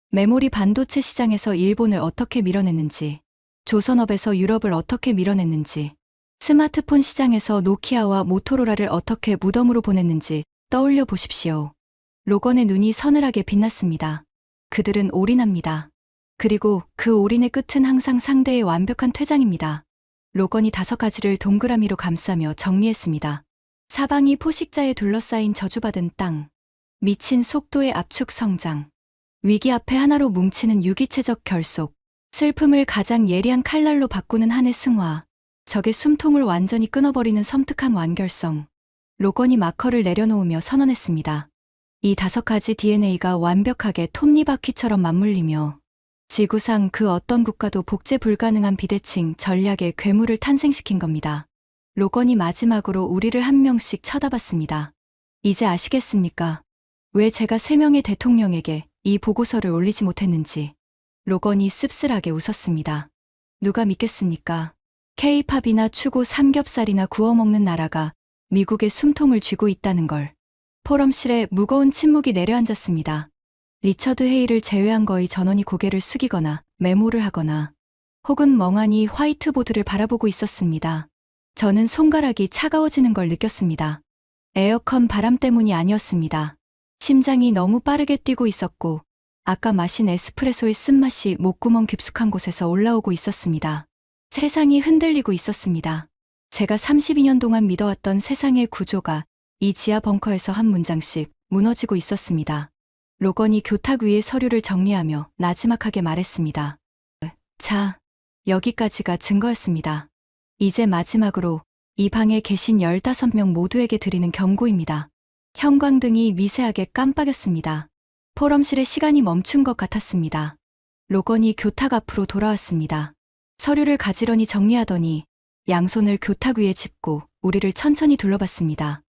메모리 반도체 시장에서 일본을 어떻게 밀어냈는지, 조선업에서 유럽을 어떻게 밀어냈는지, 스마트폰 시장에서 노키아와 모토로라를 어떻게 무덤으로 보냈는지 떠올려 보십시오. 로건의 눈이 서늘하게 빛났습니다. 그들은 올인합니다. 그리고 그 올인의 끝은 항상 상대의 완벽한 퇴장입니다. 로건이 5가지를 동그라미로 감싸며 정리했습니다. 사방이 포식자에 둘러싸인 저주받은 땅, 미친 속도의 압축 성장, 위기 앞에 하나로 뭉치는 유기체적 결속, 슬픔을 가장 예리한 칼날로 바꾸는 한의 승화, 적의 숨통을 완전히 끊어버리는 섬뜩한 완결성. 로건이 마커를 내려놓으며 선언했습니다. 이 5가지 DNA가 완벽하게 톱니바퀴처럼 맞물리며 지구상 그 어떤 국가도 복제 불가능한 비대칭 전략의 괴물을 탄생시킨 겁니다. 로건이 마지막으로 우리를 한 명씩 쳐다봤습니다. 이제 아시겠습니까? 왜 제가 3명의 대통령에게 이 보고서를 올리지 못했는지. 로건이 씁쓸하게 웃었습니다. 누가 믿겠습니까? K-팝이나 추고 삼겹살이나 구워 먹는 나라가 미국의 숨통을 쥐고 있다는 걸. 포럼실에 무거운 침묵이 내려앉았습니다. 리처드 헤이를 제외한 거의 전원이 고개를 숙이거나 메모를 하거나 혹은 멍하니 화이트보드를 바라보고 있었습니다. 저는 손가락이 차가워지는 걸 느꼈습니다. 에어컨 바람 때문이 아니었습니다. 심장이 너무 빠르게 뛰고 있었고 아까 마신 에스프레소의 쓴맛이 목구멍 깊숙한 곳에서 올라오고 있었습니다. 세상이 흔들리고 있었습니다. 제가 32년 동안 믿어왔던 세상의 구조가 이 지하 벙커에서 한 문장씩 무너지고 있었습니다. 로건이 교탁 위에 서류를 정리하며 나지막하게 말했습니다. 자, 여기까지가 증거였습니다. 이제 마지막으로 이 방에 계신 15명 모두에게 드리는 경고입니다. 형광등이 미세하게 깜빡였습니다. 포럼실의 시간이 멈춘 것 같았습니다. 로건이 교탁 앞으로 돌아왔습니다. 서류를 가지런히 정리하더니 양손을 교탁 위에 짚고 우리를 천천히 둘러봤습니다.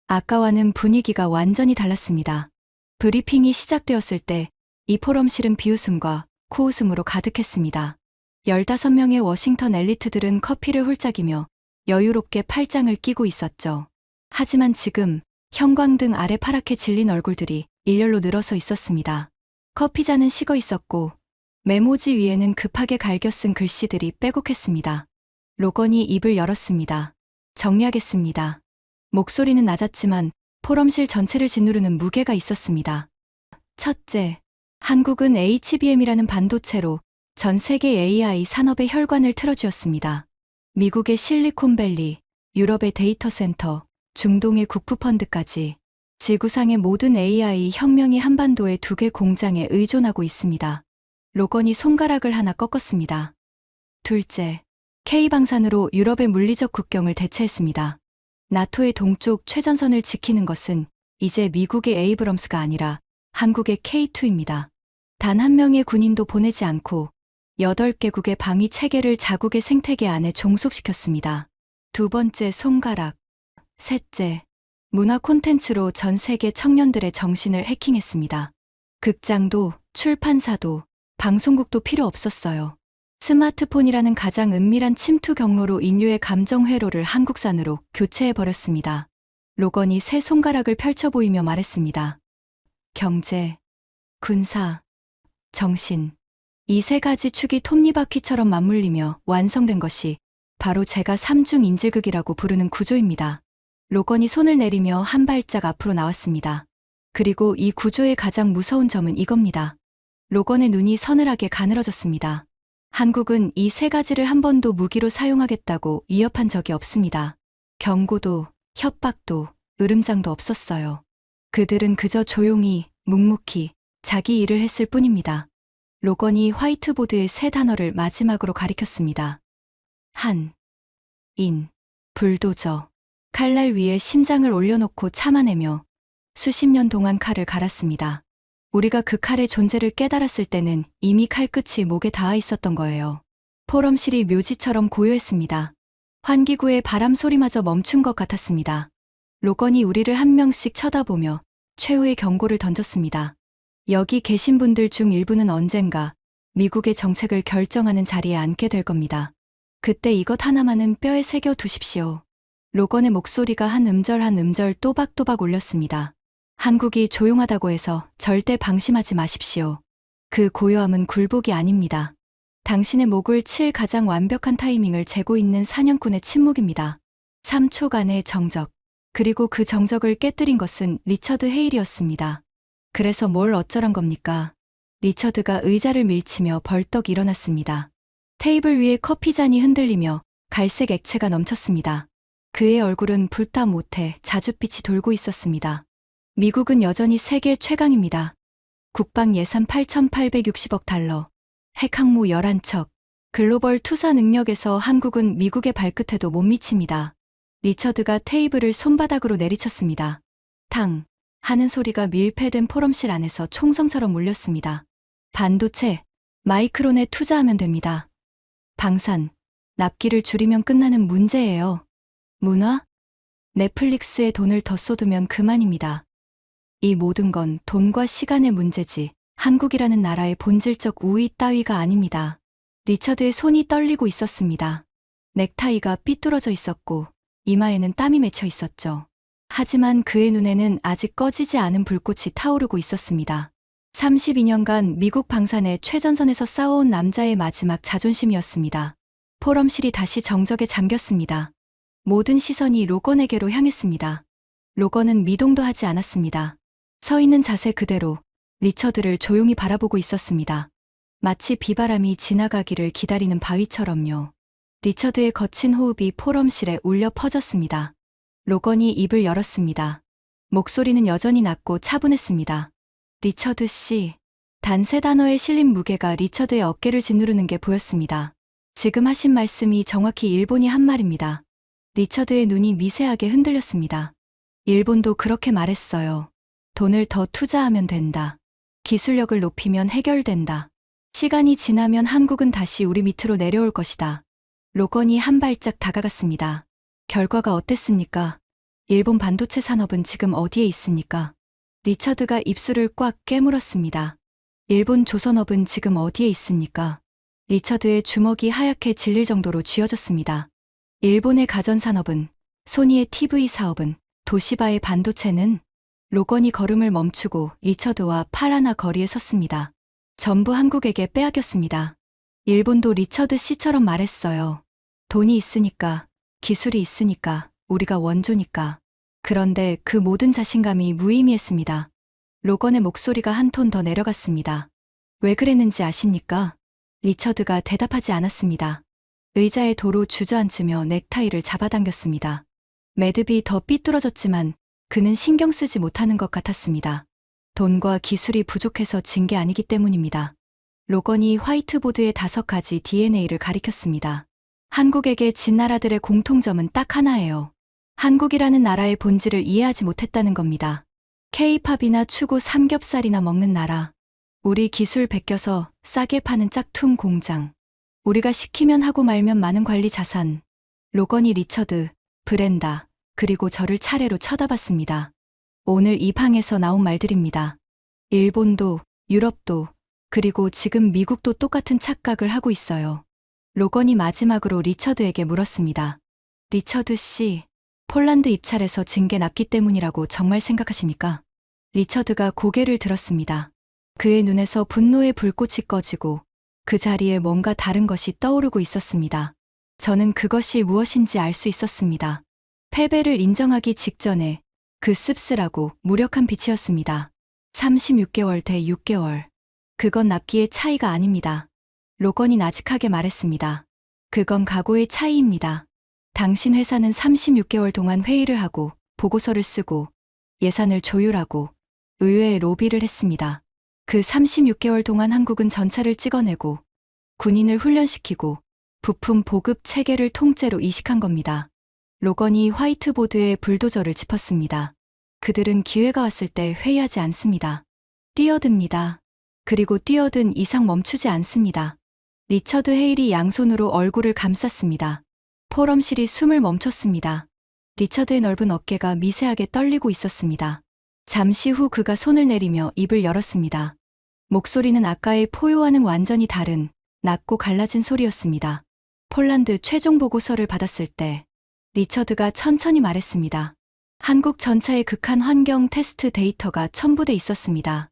아까와는 분위기가 완전히 달랐습니다. 브리핑이 시작되었을 때 이 포럼실은 비웃음과 코웃음으로 가득했습니다. 15명의 워싱턴 엘리트들은 커피를 홀짝이며 여유롭게 팔짱을 끼고 있었죠. 하지만 지금 형광등 아래 파랗게 질린 얼굴들이 일렬로 늘어서 있었습니다. 커피잔은 식어 있었고 메모지 위에는 급하게 갈겨 쓴 글씨들이 빼곡했습니다. 로건이 입을 열었습니다. 정리하겠습니다. 목소리는 낮았지만 포럼실 전체를 짓누르는 무게가 있었습니다. 첫째, 한국은 HBM이라는 반도체로 전 세계 AI 산업의 혈관을 틀어쥐었습니다. 미국의 실리콘밸리, 유럽의 데이터 센터, 중동의 국부펀드까지 지구상의 모든 AI 혁명이 한반도의 2개 공장에 의존하고 있습니다. 로건이 손가락을 하나 꺾었습니다. 둘째, K방산으로 유럽의 물리적 국경을 대체했습니다. 나토의 동쪽 최전선을 지키는 것은 이제 미국의 에이브럼스가 아니라 한국의 K2입니다. 단 한 명의 군인도 보내지 않고 8개국의 방위 체계를 자국의 생태계 안에 종속시켰습니다. 두 번째, 손가락. 셋째, 문화 콘텐츠로 전 세계 청년들의 정신을 해킹했습니다. 극장도, 출판사도, 방송국도 필요 없었어요. 스마트폰이라는 가장 은밀한 침투 경로로 인류의 감정 회로를 한국산으로 교체해버렸습니다. 로건이 세 손가락을 펼쳐 보이며 말했습니다. 경제, 군사, 정신. 이 세 가지 축이 톱니바퀴처럼 맞물리며 완성된 것이 바로 제가 삼중인질극이라고 부르는 구조입니다. 로건이 손을 내리며 한 발짝 앞으로 나왔습니다. 그리고 이 구조의 가장 무서운 점은 이겁니다. 로건의 눈이 서늘하게 가늘어졌습니다. 한국은 이 세 가지를 한 번도 무기로 사용하겠다고 위협한 적이 없습니다. 경고도, 협박도, 으름장도 없었어요. 그들은 그저 조용히, 묵묵히 자기 일을 했을 뿐입니다. 로건이 화이트보드에 세 단어를 마지막으로 가리켰습니다. 한, 인, 불도저. 칼날 위에 심장을 올려놓고 참아내며 수십 년 동안 칼을 갈았습니다. 우리가 그 칼의 존재를 깨달았을 때는 이미 칼끝이 목에 닿아 있었던 거예요. 포럼실이 묘지처럼 고요했습니다. 환기구의 바람 소리마저 멈춘 것 같았습니다. 로건이 우리를 한 명씩 쳐다보며 최후의 경고를 던졌습니다. 여기 계신 분들 중 일부는 언젠가 미국의 정책을 결정하는 자리에 앉게 될 겁니다. 그때 이것 하나만은 뼈에 새겨 두십시오. 로건의 목소리가 한 음절 한 음절 또박또박 울렸습니다. 한국이 조용하다고 해서 절대 방심하지 마십시오. 그 고요함은 굴복이 아닙니다. 당신의 목을 칠 가장 완벽한 타이밍을 재고 있는 사냥꾼의 침묵입니다. 3초간의 정적. 그리고 그 정적을 깨뜨린 것은 리처드 헤일이었습니다. 그래서 뭘 어쩌란 겁니까? 리처드가 의자를 밀치며 벌떡 일어났습니다. 테이블 위에 커피잔이 흔들리며 갈색 액체가 넘쳤습니다. 그의 얼굴은 불타 못해 자줏빛이 돌고 있었습니다. 미국은 여전히 세계 최강입니다. 국방 예산 8,860억 달러, 핵항모 11척, 글로벌 투사 능력에서 한국은 미국의 발끝에도 못 미칩니다. 리처드가 테이블을 손바닥으로 내리쳤습니다. 탕 하는 소리가 밀폐된 포럼실 안에서 총성처럼 울렸습니다. 반도체, 마이크론에 투자하면 됩니다. 방산, 납기를 줄이면 끝나는 문제예요. 문화, 넷플릭스에 돈을 더 쏟으면 그만입니다. 이 모든 건 돈과 시간의 문제지 한국이라는 나라의 본질적 우위 따위가 아닙니다. 리처드의 손이 떨리고 있었습니다. 넥타이가 삐뚤어져 있었고 이마에는 땀이 맺혀 있었죠. 하지만 그의 눈에는 아직 꺼지지 않은 불꽃이 타오르고 있었습니다. 32년간 미국 방산의 최전선에서 싸워온 남자의 마지막 자존심이었습니다. 포럼실이 다시 정적에 잠겼습니다. 모든 시선이 로건에게로 향했습니다. 로건은 미동도 하지 않았습니다. 서 있는 자세 그대로 리처드를 조용히 바라보고 있었습니다. 마치 비바람이 지나가기를 기다리는 바위처럼요. 리처드의 거친 호흡이 포럼실에 울려 퍼졌습니다. 로건이 입을 열었습니다. 목소리는 여전히 낮고 차분했습니다. 리처드 씨. 단 세 단어에 실린 무게가 리처드의 어깨를 짓누르는 게 보였습니다. 지금 하신 말씀이 정확히 일본이 한 말입니다. 리처드의 눈이 미세하게 흔들렸습니다. 일본도 그렇게 말했어요. 돈을 더 투자하면 된다. 기술력을 높이면 해결된다. 시간이 지나면 한국은 다시 우리 밑으로 내려올 것이다. 로건이 한 발짝 다가갔습니다. 결과가 어땠습니까? 일본 반도체 산업은 지금 어디에 있습니까? 리처드가 입술을 꽉 깨물었습니다. 일본 조선업은 지금 어디에 있습니까? 리처드의 주먹이 하얗게 질릴 정도로 쥐어졌습니다. 일본의 가전산업은, 소니의 TV 사업은, 도시바의 반도체는. 로건이 걸음을 멈추고 리처드와 팔 하나 거리에 섰습니다. 전부 한국에게 빼앗겼습니다. 일본도 리처드 씨처럼 말했어요. 돈이 있으니까, 기술이 있으니까, 우리가 원조니까. 그런데 그 모든 자신감이 무의미했습니다. 로건의 목소리가 한 톤 더 내려갔습니다. 왜 그랬는지 아십니까? 리처드가 대답하지 않았습니다. 의자에 도로 주저앉으며 넥타이를 잡아당겼습니다. 매듭이 더 삐뚤어졌지만 그는 신경 쓰지 못하는 것 같았습니다. 돈과 기술이 부족해서 진 게 아니기 때문입니다. 로건이 화이트보드에 5가지 DNA를 가리켰습니다. 한국에게 진 나라들의 공통점은 딱 하나예요. 한국이라는 나라의 본질을 이해하지 못했다는 겁니다. K-팝이나 추구 삼겹살이나 먹는 나라. 우리 기술 베껴서 싸게 파는 짝퉁 공장. 우리가 시키면 하고 말면 많은 관리 자산. 로건이 리처드, 브렌다, 그리고 저를 차례로 쳐다봤습니다. 오늘 이 방에서 나온 말들입니다. 일본도, 유럽도, 그리고 지금 미국도 똑같은 착각을 하고 있어요. 로건이 마지막으로 리처드에게 물었습니다. 리처드 씨, 폴란드 입찰에서 진 게 낫기 때문이라고 정말 생각하십니까? 리처드가 고개를 들었습니다. 그의 눈에서 분노의 불꽃이 꺼지고 그 자리에 뭔가 다른 것이 떠오르고 있었습니다. 저는 그것이 무엇인지 알 수 있었습니다. 패배를 인정하기 직전에 그 씁쓸하고 무력한 빛이었습니다. 36개월 대 6개월. 그건 납기의 차이가 아닙니다. 로건이 나직하게 말했습니다. 그건 각오의 차이입니다. 당신 회사는 36개월 동안 회의를 하고 보고서를 쓰고 예산을 조율하고 의회에 로비를 했습니다. 그 36개월 동안 한국은 전차를 찍어내고 군인을 훈련시키고 부품 보급 체계를 통째로 이식한 겁니다. 로건이 화이트보드에 불도저를 짚었습니다. 그들은 기회가 왔을 때 회의하지 않습니다. 뛰어듭니다. 그리고 뛰어든 이상 멈추지 않습니다. 리처드 헤일이 양손으로 얼굴을 감쌌습니다. 포럼실이 숨을 멈췄습니다. 리처드의 넓은 어깨가 미세하게 떨리고 있었습니다. 잠시 후 그가 손을 내리며 입을 열었습니다. 목소리는 아까의 포효와는 완전히 다른 낮고 갈라진 소리였습니다. 폴란드 최종 보고서를 받았을 때 리처드가 천천히 말했습니다. 한국 전차의 극한 환경 테스트 데이터가 첨부돼 있었습니다.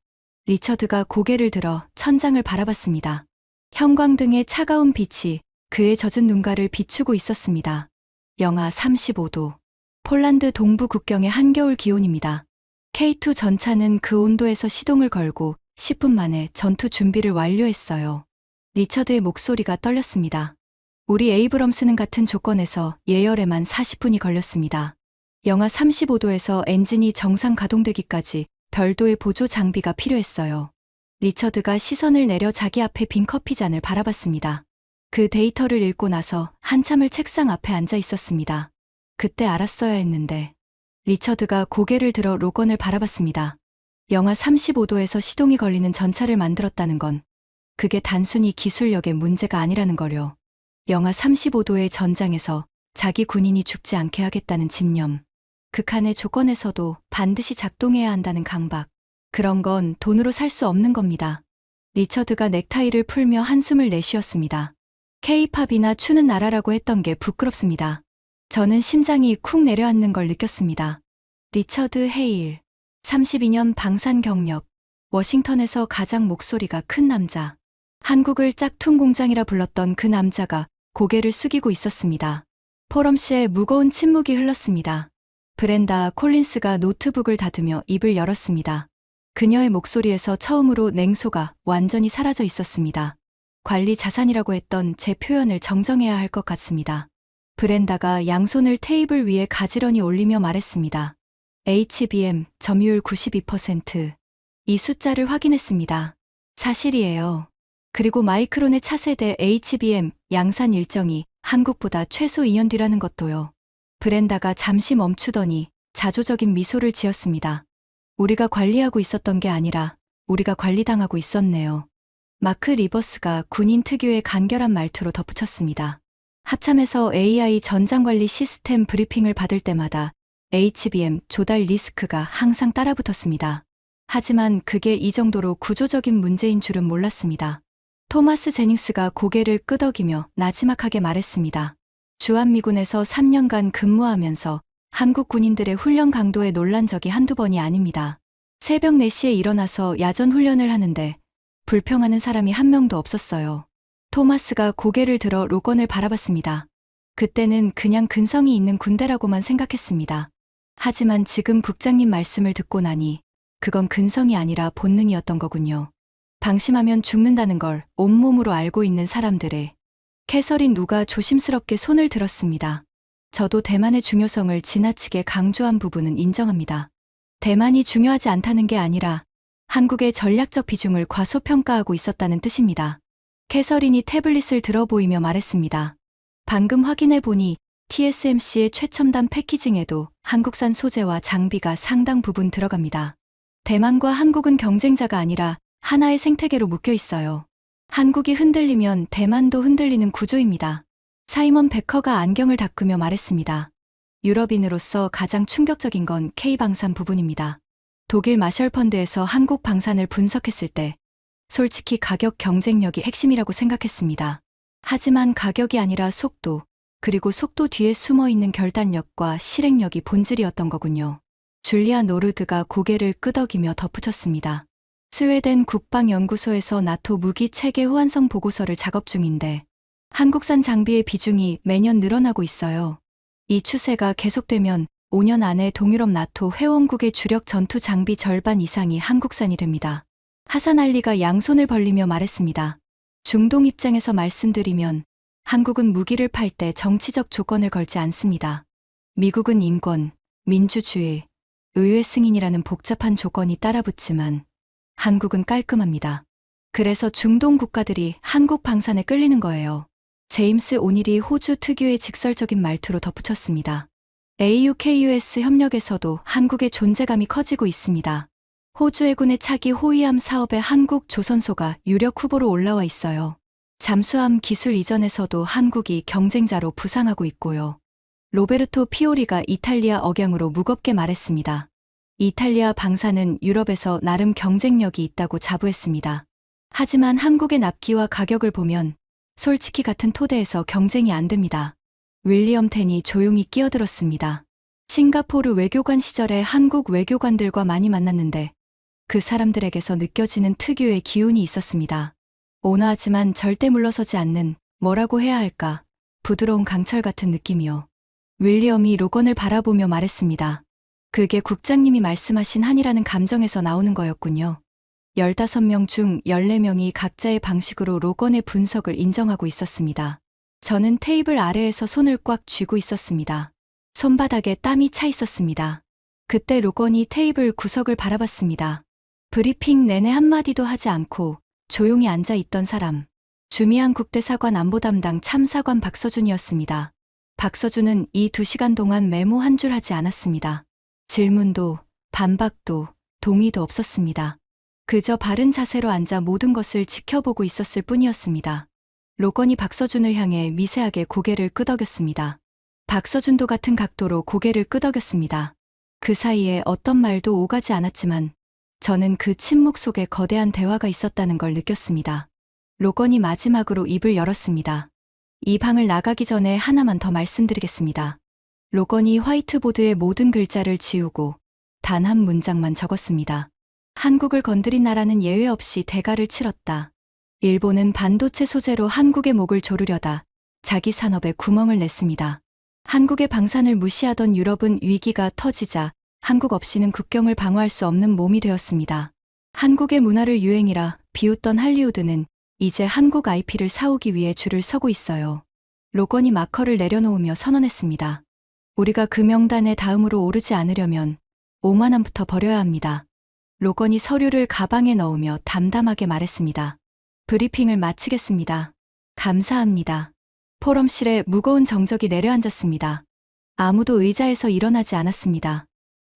리처드가 고개를 들어 천장을 바라봤습니다. 형광등의 차가운 빛이 그의 젖은 눈가를 비추고 있었습니다. 영하 35도. 폴란드 동부 국경의 한겨울 기온입니다. K2 전차는 그 온도에서 시동을 걸고 10분 만에 전투 준비를 완료했어요. 리처드의 목소리가 떨렸습니다. 우리 에이브럼스는 같은 조건에서 예열에만 40분이 걸렸습니다. 영하 35도에서 엔진이 정상 가동되기까지 별도의 보조 장비가 필요했어요. 리처드가 시선을 내려 자기 앞에 빈 커피잔을 바라봤습니다. 그 데이터를 읽고 나서 한참을 책상 앞에 앉아 있었습니다. 그때 알았어야 했는데. 리처드가 고개를 들어 로건을 바라봤습니다. 영하 35도에서 시동이 걸리는 전차를 만들었다는 건 그게 단순히 기술력의 문제가 아니라는 거요. 영하 35도의 전장에서 자기 군인이 죽지 않게 하겠다는 집념. 극한의 조건에서도 반드시 작동해야 한다는 강박. 그런 건 돈으로 살 수 없는 겁니다. 리처드가 넥타이를 풀며 한숨을 내쉬었습니다. K-팝이나 추는 나라라고 했던 게 부끄럽습니다. 저는 심장이 쿵 내려앉는 걸 느꼈습니다. 리처드 헤일. 32년 방산 경력. 워싱턴에서 가장 목소리가 큰 남자. 한국을 짝퉁 공장이라 불렀던 그 남자가 고개를 숙이고 있었습니다. 포럼씨에 무거운 침묵이 흘렀습니다. 브렌다 콜린스가 노트북을 닫으며 입을 열었습니다. 그녀의 목소리에서 처음으로 냉소가 완전히 사라져 있었습니다. 관리 자산이라고 했던 제 표현을 정정해야 할 것 같습니다. 브렌다가 양손을 테이블 위에 가지런히 올리며 말했습니다. HBM 점유율 92%. 이 숫자를 확인했습니다. 사실이에요. 그리고 마이크론의 차세대 HBM 양산 일정이 한국보다 최소 2년 뒤라는 것도요. 브렌다가 잠시 멈추더니 자조적인 미소를 지었습니다. 우리가 관리하고 있었던 게 아니라 우리가 관리당하고 있었네요. 마크 리버스가 군인 특유의 간결한 말투로 덧붙였습니다. 합참에서 AI 전장관리 시스템 브리핑을 받을 때마다 HBM 조달 리스크가 항상 따라붙었습니다. 하지만 그게 이 정도로 구조적인 문제인 줄은 몰랐습니다. 토마스 제닝스가 고개를 끄덕이며 나지막하게 말했습니다. 주한미군에서 3년간 근무하면서 한국 군인들의 훈련 강도에 놀란 적이 한두 번이 아닙니다. 새벽 4시에 일어나서 야전 훈련을 하는데 불평하는 사람이 한 명도 없었어요. 토마스가 고개를 들어 로건을 바라봤습니다. 그때는 그냥 근성이 있는 군대라고만 생각했습니다. 하지만 지금 국장님 말씀을 듣고 나니 그건 근성이 아니라 본능이었던 거군요. 방심하면 죽는다는 걸 온몸으로 알고 있는 사람들의. 캐서린 누가 조심스럽게 손을 들었습니다. 저도 대만의 중요성을 지나치게 강조한 부분은 인정합니다. 대만이 중요하지 않다는 게 아니라 한국의 전략적 비중을 과소평가하고 있었다는 뜻입니다. 캐서린이 태블릿을 들어 보이며 말했습니다. 방금 확인해 보니 TSMC의 최첨단 패키징에도 한국산 소재와 장비가 상당 부분 들어갑니다. 대만과 한국은 경쟁자가 아니라 하나의 생태계로 묶여 있어요. 한국이 흔들리면 대만도 흔들리는 구조입니다. 사이먼 베커가 안경을 닦으며 말했습니다. 유럽인으로서 가장 충격적인 건 K방산 부분입니다. 독일 마셜펀드에서 한국 방산을 분석했을 때 솔직히 가격 경쟁력이 핵심이라고 생각했습니다. 하지만 가격이 아니라 속도, 그리고 속도 뒤에 숨어있는 결단력과 실행력이 본질이었던 거군요. 줄리아 노르드가 고개를 끄덕이며 덧붙였습니다. 스웨덴 국방연구소에서 나토 무기 체계 호환성 보고서를 작업 중인데 한국산 장비의 비중이 매년 늘어나고 있어요. 이 추세가 계속되면 5년 안에 동유럽 나토 회원국의 주력 전투 장비 절반 이상이 한국산이 됩니다. 하산 알리가 양손을 벌리며 말했습니다. 중동 입장에서 말씀드리면 한국은 무기를 팔 때 정치적 조건을 걸지 않습니다. 미국은 인권, 민주주의, 의회 승인이라는 복잡한 조건이 따라붙지만 한국은 깔끔합니다. 그래서 중동 국가들이 한국 방산에 끌리는 거예요. 제임스 오닐이 호주 특유의 직설적인 말투로 덧붙였습니다. AUKUS 협력에서도 한국의 존재감이 커지고 있습니다. 호주 해군의 차기 호위함 사업에 한국 조선소가 유력 후보로 올라와 있어요. 잠수함 기술 이전에서도 한국이 경쟁자로 부상하고 있고요. 로베르토 피오리가 이탈리아 억양으로 무겁게 말했습니다. 이탈리아 방산은 유럽에서 나름 경쟁력이 있다고 자부했습니다. 하지만 한국의 납기와 가격을 보면 솔직히 같은 토대에서 경쟁이 안 됩니다. 윌리엄 텐이 조용히 끼어들었습니다. 싱가포르 외교관 시절에 한국 외교관들과 많이 만났는데 그 사람들에게서 느껴지는 특유의 기운이 있었습니다. 온화하지만 절대 물러서지 않는, 뭐라고 해야 할까, 부드러운 강철 같은 느낌이요. 윌리엄이 로건을 바라보며 말했습니다. 그게 국장님이 말씀하신 한이라는 감정에서 나오는 거였군요. 15명 중 14명이 각자의 방식으로 로건의 분석을 인정하고 있었습니다. 저는 테이블 아래에서 손을 꽉 쥐고 있었습니다. 손바닥에 땀이 차 있었습니다. 그때 로건이 테이블 구석을 바라봤습니다. 브리핑 내내 한마디도 하지 않고 조용히 앉아 있던 사람. 주미한 국대사관 안보 담당 참사관 박서준이었습니다. 박서준은 이 2시간 동안 메모 한 줄 하지 않았습니다. 질문도, 반박도, 동의도 없었습니다. 그저 바른 자세로 앉아 모든 것을 지켜보고 있었을 뿐이었습니다. 로건이 박서준을 향해 미세하게 고개를 끄덕였습니다. 박서준도 같은 각도로 고개를 끄덕였습니다. 그 사이에 어떤 말도 오가지 않았지만 저는 그 침묵 속에 거대한 대화가 있었다는 걸 느꼈습니다. 로건이 마지막으로 입을 열었습니다. 이 방을 나가기 전에 하나만 더 말씀드리겠습니다. 로건이 화이트보드에 모든 글자를 지우고 단 한 문장만 적었습니다. 한국을 건드린 나라는 예외 없이 대가를 치렀다. 일본은 반도체 소재로 한국의 목을 조르려다 자기 산업에 구멍을 냈습니다. 한국의 방산을 무시하던 유럽은 위기가 터지자 한국 없이는 국경을 방어할 수 없는 몸이 되었습니다. 한국의 문화를 유행이라 비웃던 할리우드는 이제 한국 IP를 사오기 위해 줄을 서고 있어요. 로건이 마커를 내려놓으며 선언했습니다. 우리가 그 명단에 다음으로 오르지 않으려면 5만 원부터 버려야 합니다. 로건이 서류를 가방에 넣으며 담담하게 말했습니다. 브리핑을 마치겠습니다. 감사합니다. 포럼실에 무거운 정적이 내려앉았습니다. 아무도 의자에서 일어나지 않았습니다.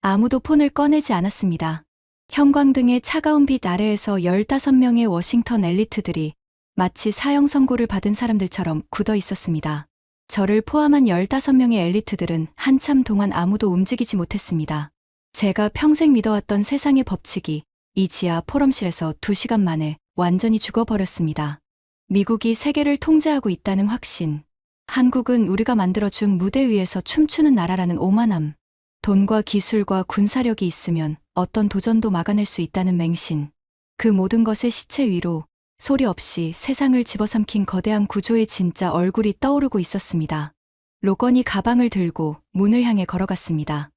아무도 폰을 꺼내지 않았습니다. 형광등의 차가운 빛 아래에서 15명의 워싱턴 엘리트들이 마치 사형 선고를 받은 사람들처럼 굳어 있었습니다. 저를 포함한 15명의 엘리트들은 한참 동안 아무도 움직이지 못했습니다. 제가 평생 믿어왔던 세상의 법칙이 이 지하 포럼실에서 2시간 만에 완전히 죽어버렸습니다. 미국이 세계를 통제하고 있다는 확신. 한국은 우리가 만들어준 무대 위에서 춤추는 나라라는 오만함. 돈과 기술과 군사력이 있으면 어떤 도전도 막아낼 수 있다는 맹신. 그 모든 것의 시체 위로 소리 없이 세상을 집어삼킨 거대한 구조의 진짜 얼굴이 떠오르고 있었습니다. 로건이 가방을 들고 문을 향해 걸어갔습니다.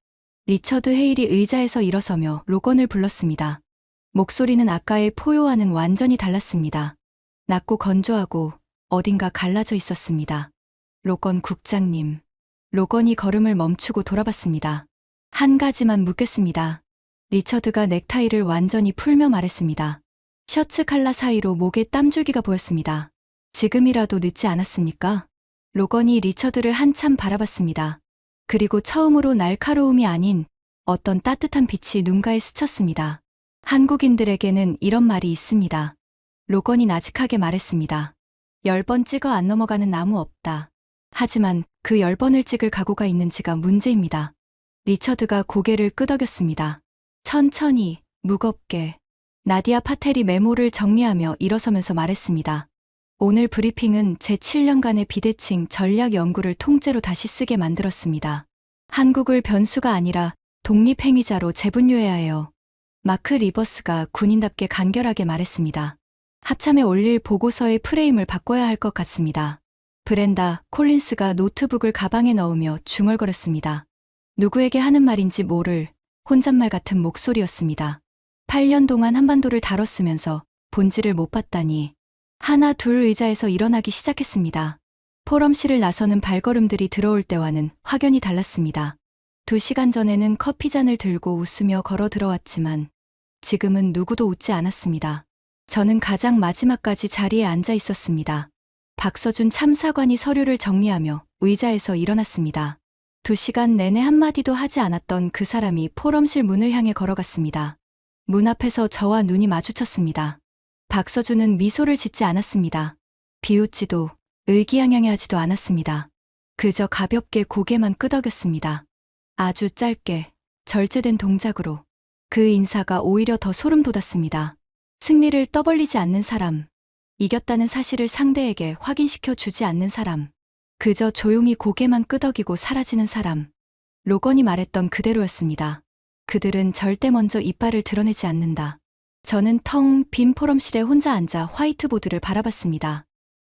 리처드 헤일이 의자에서 일어서며 로건을 불렀습니다. 목소리는 아까의 포효와는 완전히 달랐습니다. 낮고 건조하고 어딘가 갈라져 있었습니다. 로건 국장님. 로건이 걸음을 멈추고 돌아봤습니다. 한 가지만 묻겠습니다. 리처드가 넥타이를 완전히 풀며 말했습니다. 셔츠 칼라 사이로 목에 땀줄기가 보였습니다. 지금이라도 늦지 않았습니까? 로건이 리처드를 한참 바라봤습니다. 그리고 처음으로 날카로움이 아닌 어떤 따뜻한 빛이 눈가에 스쳤습니다. 한국인들에게는 이런 말이 있습니다. 로건이 나직하게 말했습니다. 10번 찍어 안 넘어가는 나무 없다. 하지만 그 10번을 찍을 각오가 있는지가 문제입니다. 리처드가 고개를 끄덕였습니다. 천천히, 무겁게. 나디아 파텔이 메모를 정리하며 일어서면서 말했습니다. 오늘 브리핑은 제 7년간의 비대칭 전략 연구를 통째로 다시 쓰게 만들었습니다. 한국을 변수가 아니라 독립행위자로 재분류해야 해요. 마크 리버스가 군인답게 간결하게 말했습니다. 합참에 올릴 보고서의 프레임을 바꿔야 할 것 같습니다. 브렌다 콜린스가 노트북을 가방에 넣으며 중얼거렸습니다. 누구에게 하는 말인지 모를 혼잣말 같은 목소리였습니다. 8년 동안 한반도를 다뤘으면서 본질을 못 봤다니. 하나 둘 의자에서 일어나기 시작했습니다. 포럼실을 나서는 발걸음들이 들어올 때와는 확연히 달랐습니다. 2시간 전에는 커피잔을 들고 웃으며 걸어 들어왔지만 지금은 누구도 웃지 않았습니다. 저는 가장 마지막까지 자리에 앉아 있었습니다. 박서준 참사관이 서류를 정리하며 의자에서 일어났습니다. 2시간 내내 한마디도 하지 않았던 그 사람이 포럼실 문을 향해 걸어갔습니다. 문 앞에서 저와 눈이 마주쳤습니다. 박서준은 미소를 짓지 않았습니다. 비웃지도 의기양양해하지도 않았습니다. 그저 가볍게 고개만 끄덕였습니다. 아주 짧게 절제된 동작으로. 그 인사가 오히려 더 소름 돋았습니다. 승리를 떠벌리지 않는 사람, 이겼다는 사실을 상대에게 확인시켜 주지 않는 사람, 그저 조용히 고개만 끄덕이고 사라지는 사람. 로건이 말했던 그대로였습니다. 그들은 절대 먼저 이빨을 드러내지 않는다. 저는 텅 빈 포럼실에 혼자 앉아 화이트보드를 바라봤습니다.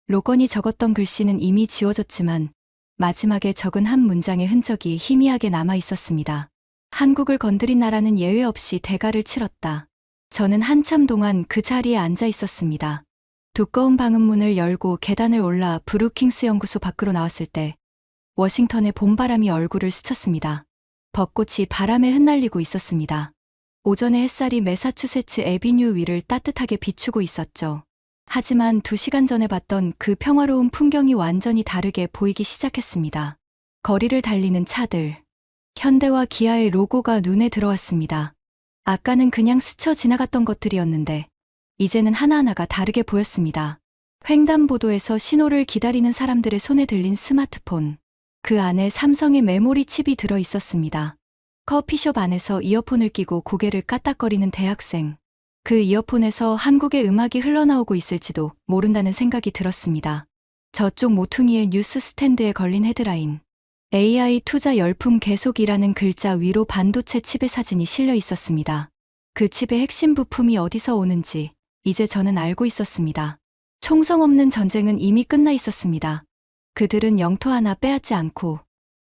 로건이 적었던 글씨는 이미 지워졌지만 마지막에 적은 한 문장의 흔적이 희미하게 남아 있었습니다. 한국을 건드린 나라는 예외 없이 대가를 치렀다. 저는 한참 동안 그 자리에 앉아 있었습니다. 두꺼운 방음문을 열고 계단을 올라 브루킹스 연구소 밖으로 나왔을 때 워싱턴의 봄바람이 얼굴을 스쳤습니다. 벚꽃이 바람에 흩날리고 있었습니다. 오전의 햇살이 매사추세츠 애비뉴 위를 따뜻하게 비추고 있었죠. 하지만 2시간 전에 봤던 그 평화로운 풍경이 완전히 다르게 보이기 시작했습니다. 거리를 달리는 차들. 현대와 기아의 로고가 눈에 들어왔습니다. 아까는 그냥 스쳐 지나갔던 것들이었는데 이제는 하나하나가 다르게 보였습니다. 횡단보도에서 신호를 기다리는 사람들의 손에 들린 스마트폰. 그 안에 삼성의 메모리 칩이 들어 있었습니다. 커피숍 안에서 이어폰을 끼고 고개를 까딱거리는 대학생. 그 이어폰에서 한국의 음악이 흘러나오고 있을지도 모른다는 생각이 들었습니다. 저쪽 모퉁이의 뉴스 스탠드에 걸린 헤드라인. AI 투자 열풍 계속이라는 글자 위로 반도체 칩의 사진이 실려 있었습니다. 그 칩의 핵심 부품이 어디서 오는지 이제 저는 알고 있었습니다. 총성 없는 전쟁은 이미 끝나 있었습니다. 그들은 영토 하나 빼앗지 않고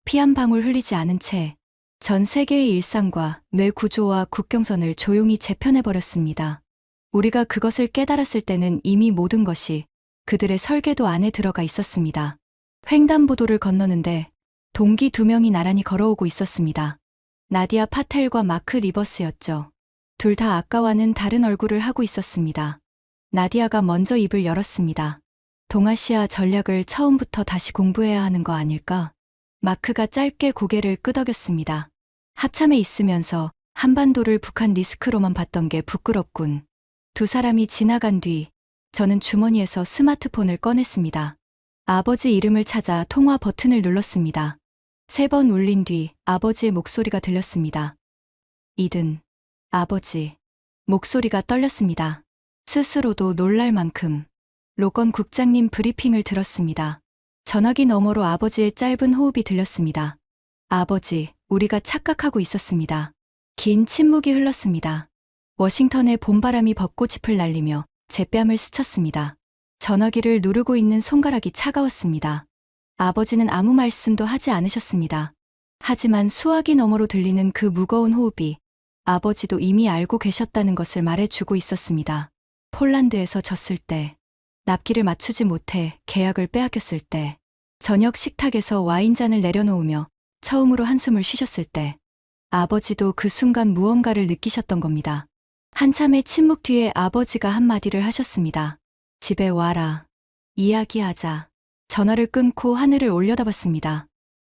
피 한 방울 흘리지 않은 채 전 세계의 일상과 뇌 구조와 국경선을 조용히 재편해버렸습니다. 우리가 그것을 깨달았을 때는 이미 모든 것이 그들의 설계도 안에 들어가 있었습니다. 횡단보도를 건너는데 동기 2명이 나란히 걸어오고 있었습니다. 나디아 파텔과 마크 리버스였죠. 둘 다 아까와는 다른 얼굴을 하고 있었습니다. 나디아가 먼저 입을 열었습니다. 동아시아 전략을 처음부터 다시 공부해야 하는 거 아닐까? 마크가 짧게 고개를 끄덕였습니다. 합참에 있으면서 한반도를 북한 리스크로만 봤던 게 부끄럽군. 두 사람이 지나간 뒤 저는 주머니에서 스마트폰을 꺼냈습니다. 아버지 이름을 찾아 통화 버튼을 눌렀습니다. 3번 울린 뒤 아버지의 목소리가 들렸습니다. 이든. 아버지. 목소리가 떨렸습니다. 스스로도 놀랄 만큼. 로건 국장님 브리핑을 들었습니다. 전화기 너머로 아버지의 짧은 호흡이 들렸습니다. 아버지, 우리가 착각하고 있었습니다. 긴 침묵이 흘렀습니다. 워싱턴의 봄바람이 벚꽃잎을 날리며 제 뺨을 스쳤습니다. 전화기를 누르고 있는 손가락이 차가웠습니다. 아버지는 아무 말씀도 하지 않으셨습니다. 하지만 수화기 너머로 들리는 그 무거운 호흡이 아버지도 이미 알고 계셨다는 것을 말해주고 있었습니다. 폴란드에서 졌을 때, 납기를 맞추지 못해 계약을 빼앗겼을 때, 저녁 식탁에서 와인잔을 내려놓으며 처음으로 한숨을 쉬셨을 때, 아버지도 그 순간 무언가를 느끼셨던 겁니다. 한참의 침묵 뒤에 아버지가 한마디를 하셨습니다. 집에 와라. 이야기하자. 전화를 끊고 하늘을 올려다봤습니다.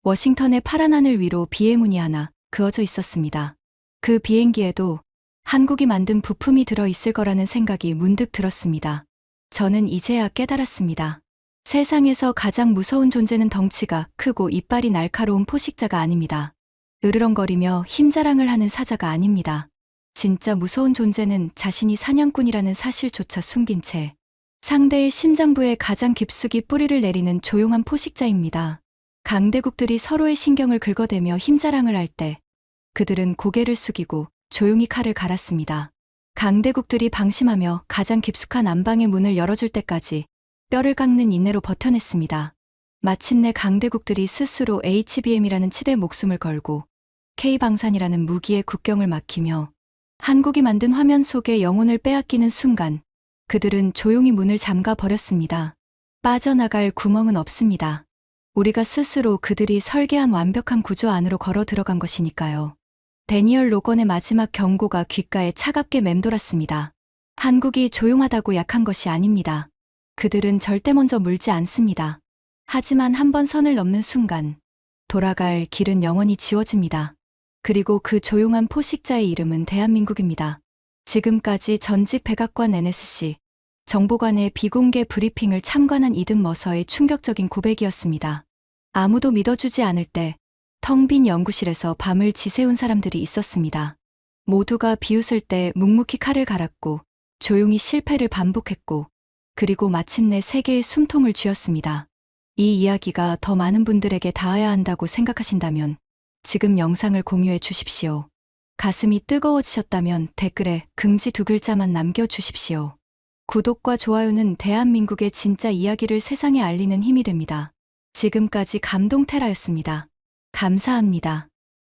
워싱턴의 파란 하늘 위로 비행운이 하나 그어져 있었습니다. 그 비행기에도 한국이 만든 부품이 들어있을 거라는 생각이 문득 들었습니다. 저는 이제야 깨달았습니다. 세상에서 가장 무서운 존재는 덩치가 크고 이빨이 날카로운 포식자가 아닙니다. 으르렁거리며 힘자랑을 하는 사자가 아닙니다. 진짜 무서운 존재는 자신이 사냥꾼이라는 사실조차 숨긴 채 상대의 심장부에 가장 깊숙이 뿌리를 내리는 조용한 포식자입니다. 강대국들이 서로의 신경을 긁어대며 힘자랑을 할 때 그들은 고개를 숙이고 조용히 칼을 갈았습니다. 강대국들이 방심하며 가장 깊숙한 안방의 문을 열어줄 때까지 뼈를 깎는 인내로 버텨냈습니다. 마침내 강대국들이 스스로 HBM이라는 칩에 목숨을 걸고 K방산이라는 무기의 국경을 막히며 한국이 만든 화면 속에 영혼을 빼앗기는 순간 그들은 조용히 문을 잠가 버렸습니다. 빠져나갈 구멍은 없습니다. 우리가 스스로 그들이 설계한 완벽한 구조 안으로 걸어 들어간 것이니까요. 데니얼 로건의 마지막 경고가 귓가에 차갑게 맴돌았습니다. 한국이 조용하다고 약한 것이 아닙니다. 그들은 절대 먼저 물지 않습니다. 하지만 한 번 선을 넘는 순간 돌아갈 길은 영원히 지워집니다. 그리고 그 조용한 포식자의 이름은 대한민국입니다. 지금까지 전직 백악관 NSC 정보관의 비공개 브리핑을 참관한 이든 머서의 충격적인 고백이었습니다. 아무도 믿어주지 않을 때 텅 빈 연구실에서 밤을 지새운 사람들이 있었습니다. 모두가 비웃을 때 묵묵히 칼을 갈았고 조용히 실패를 반복했고 그리고 마침내 세계의 숨통을 쥐었습니다. 이 이야기가 더 많은 분들에게 닿아야 한다고 생각하신다면 지금 영상을 공유해 주십시오. 가슴이 뜨거워지셨다면 댓글에 긍지 2글자만 남겨주십시오. 구독과 좋아요는 대한민국의 진짜 이야기를 세상에 알리는 힘이 됩니다. 지금까지 감동테라였습니다. 감사합니다.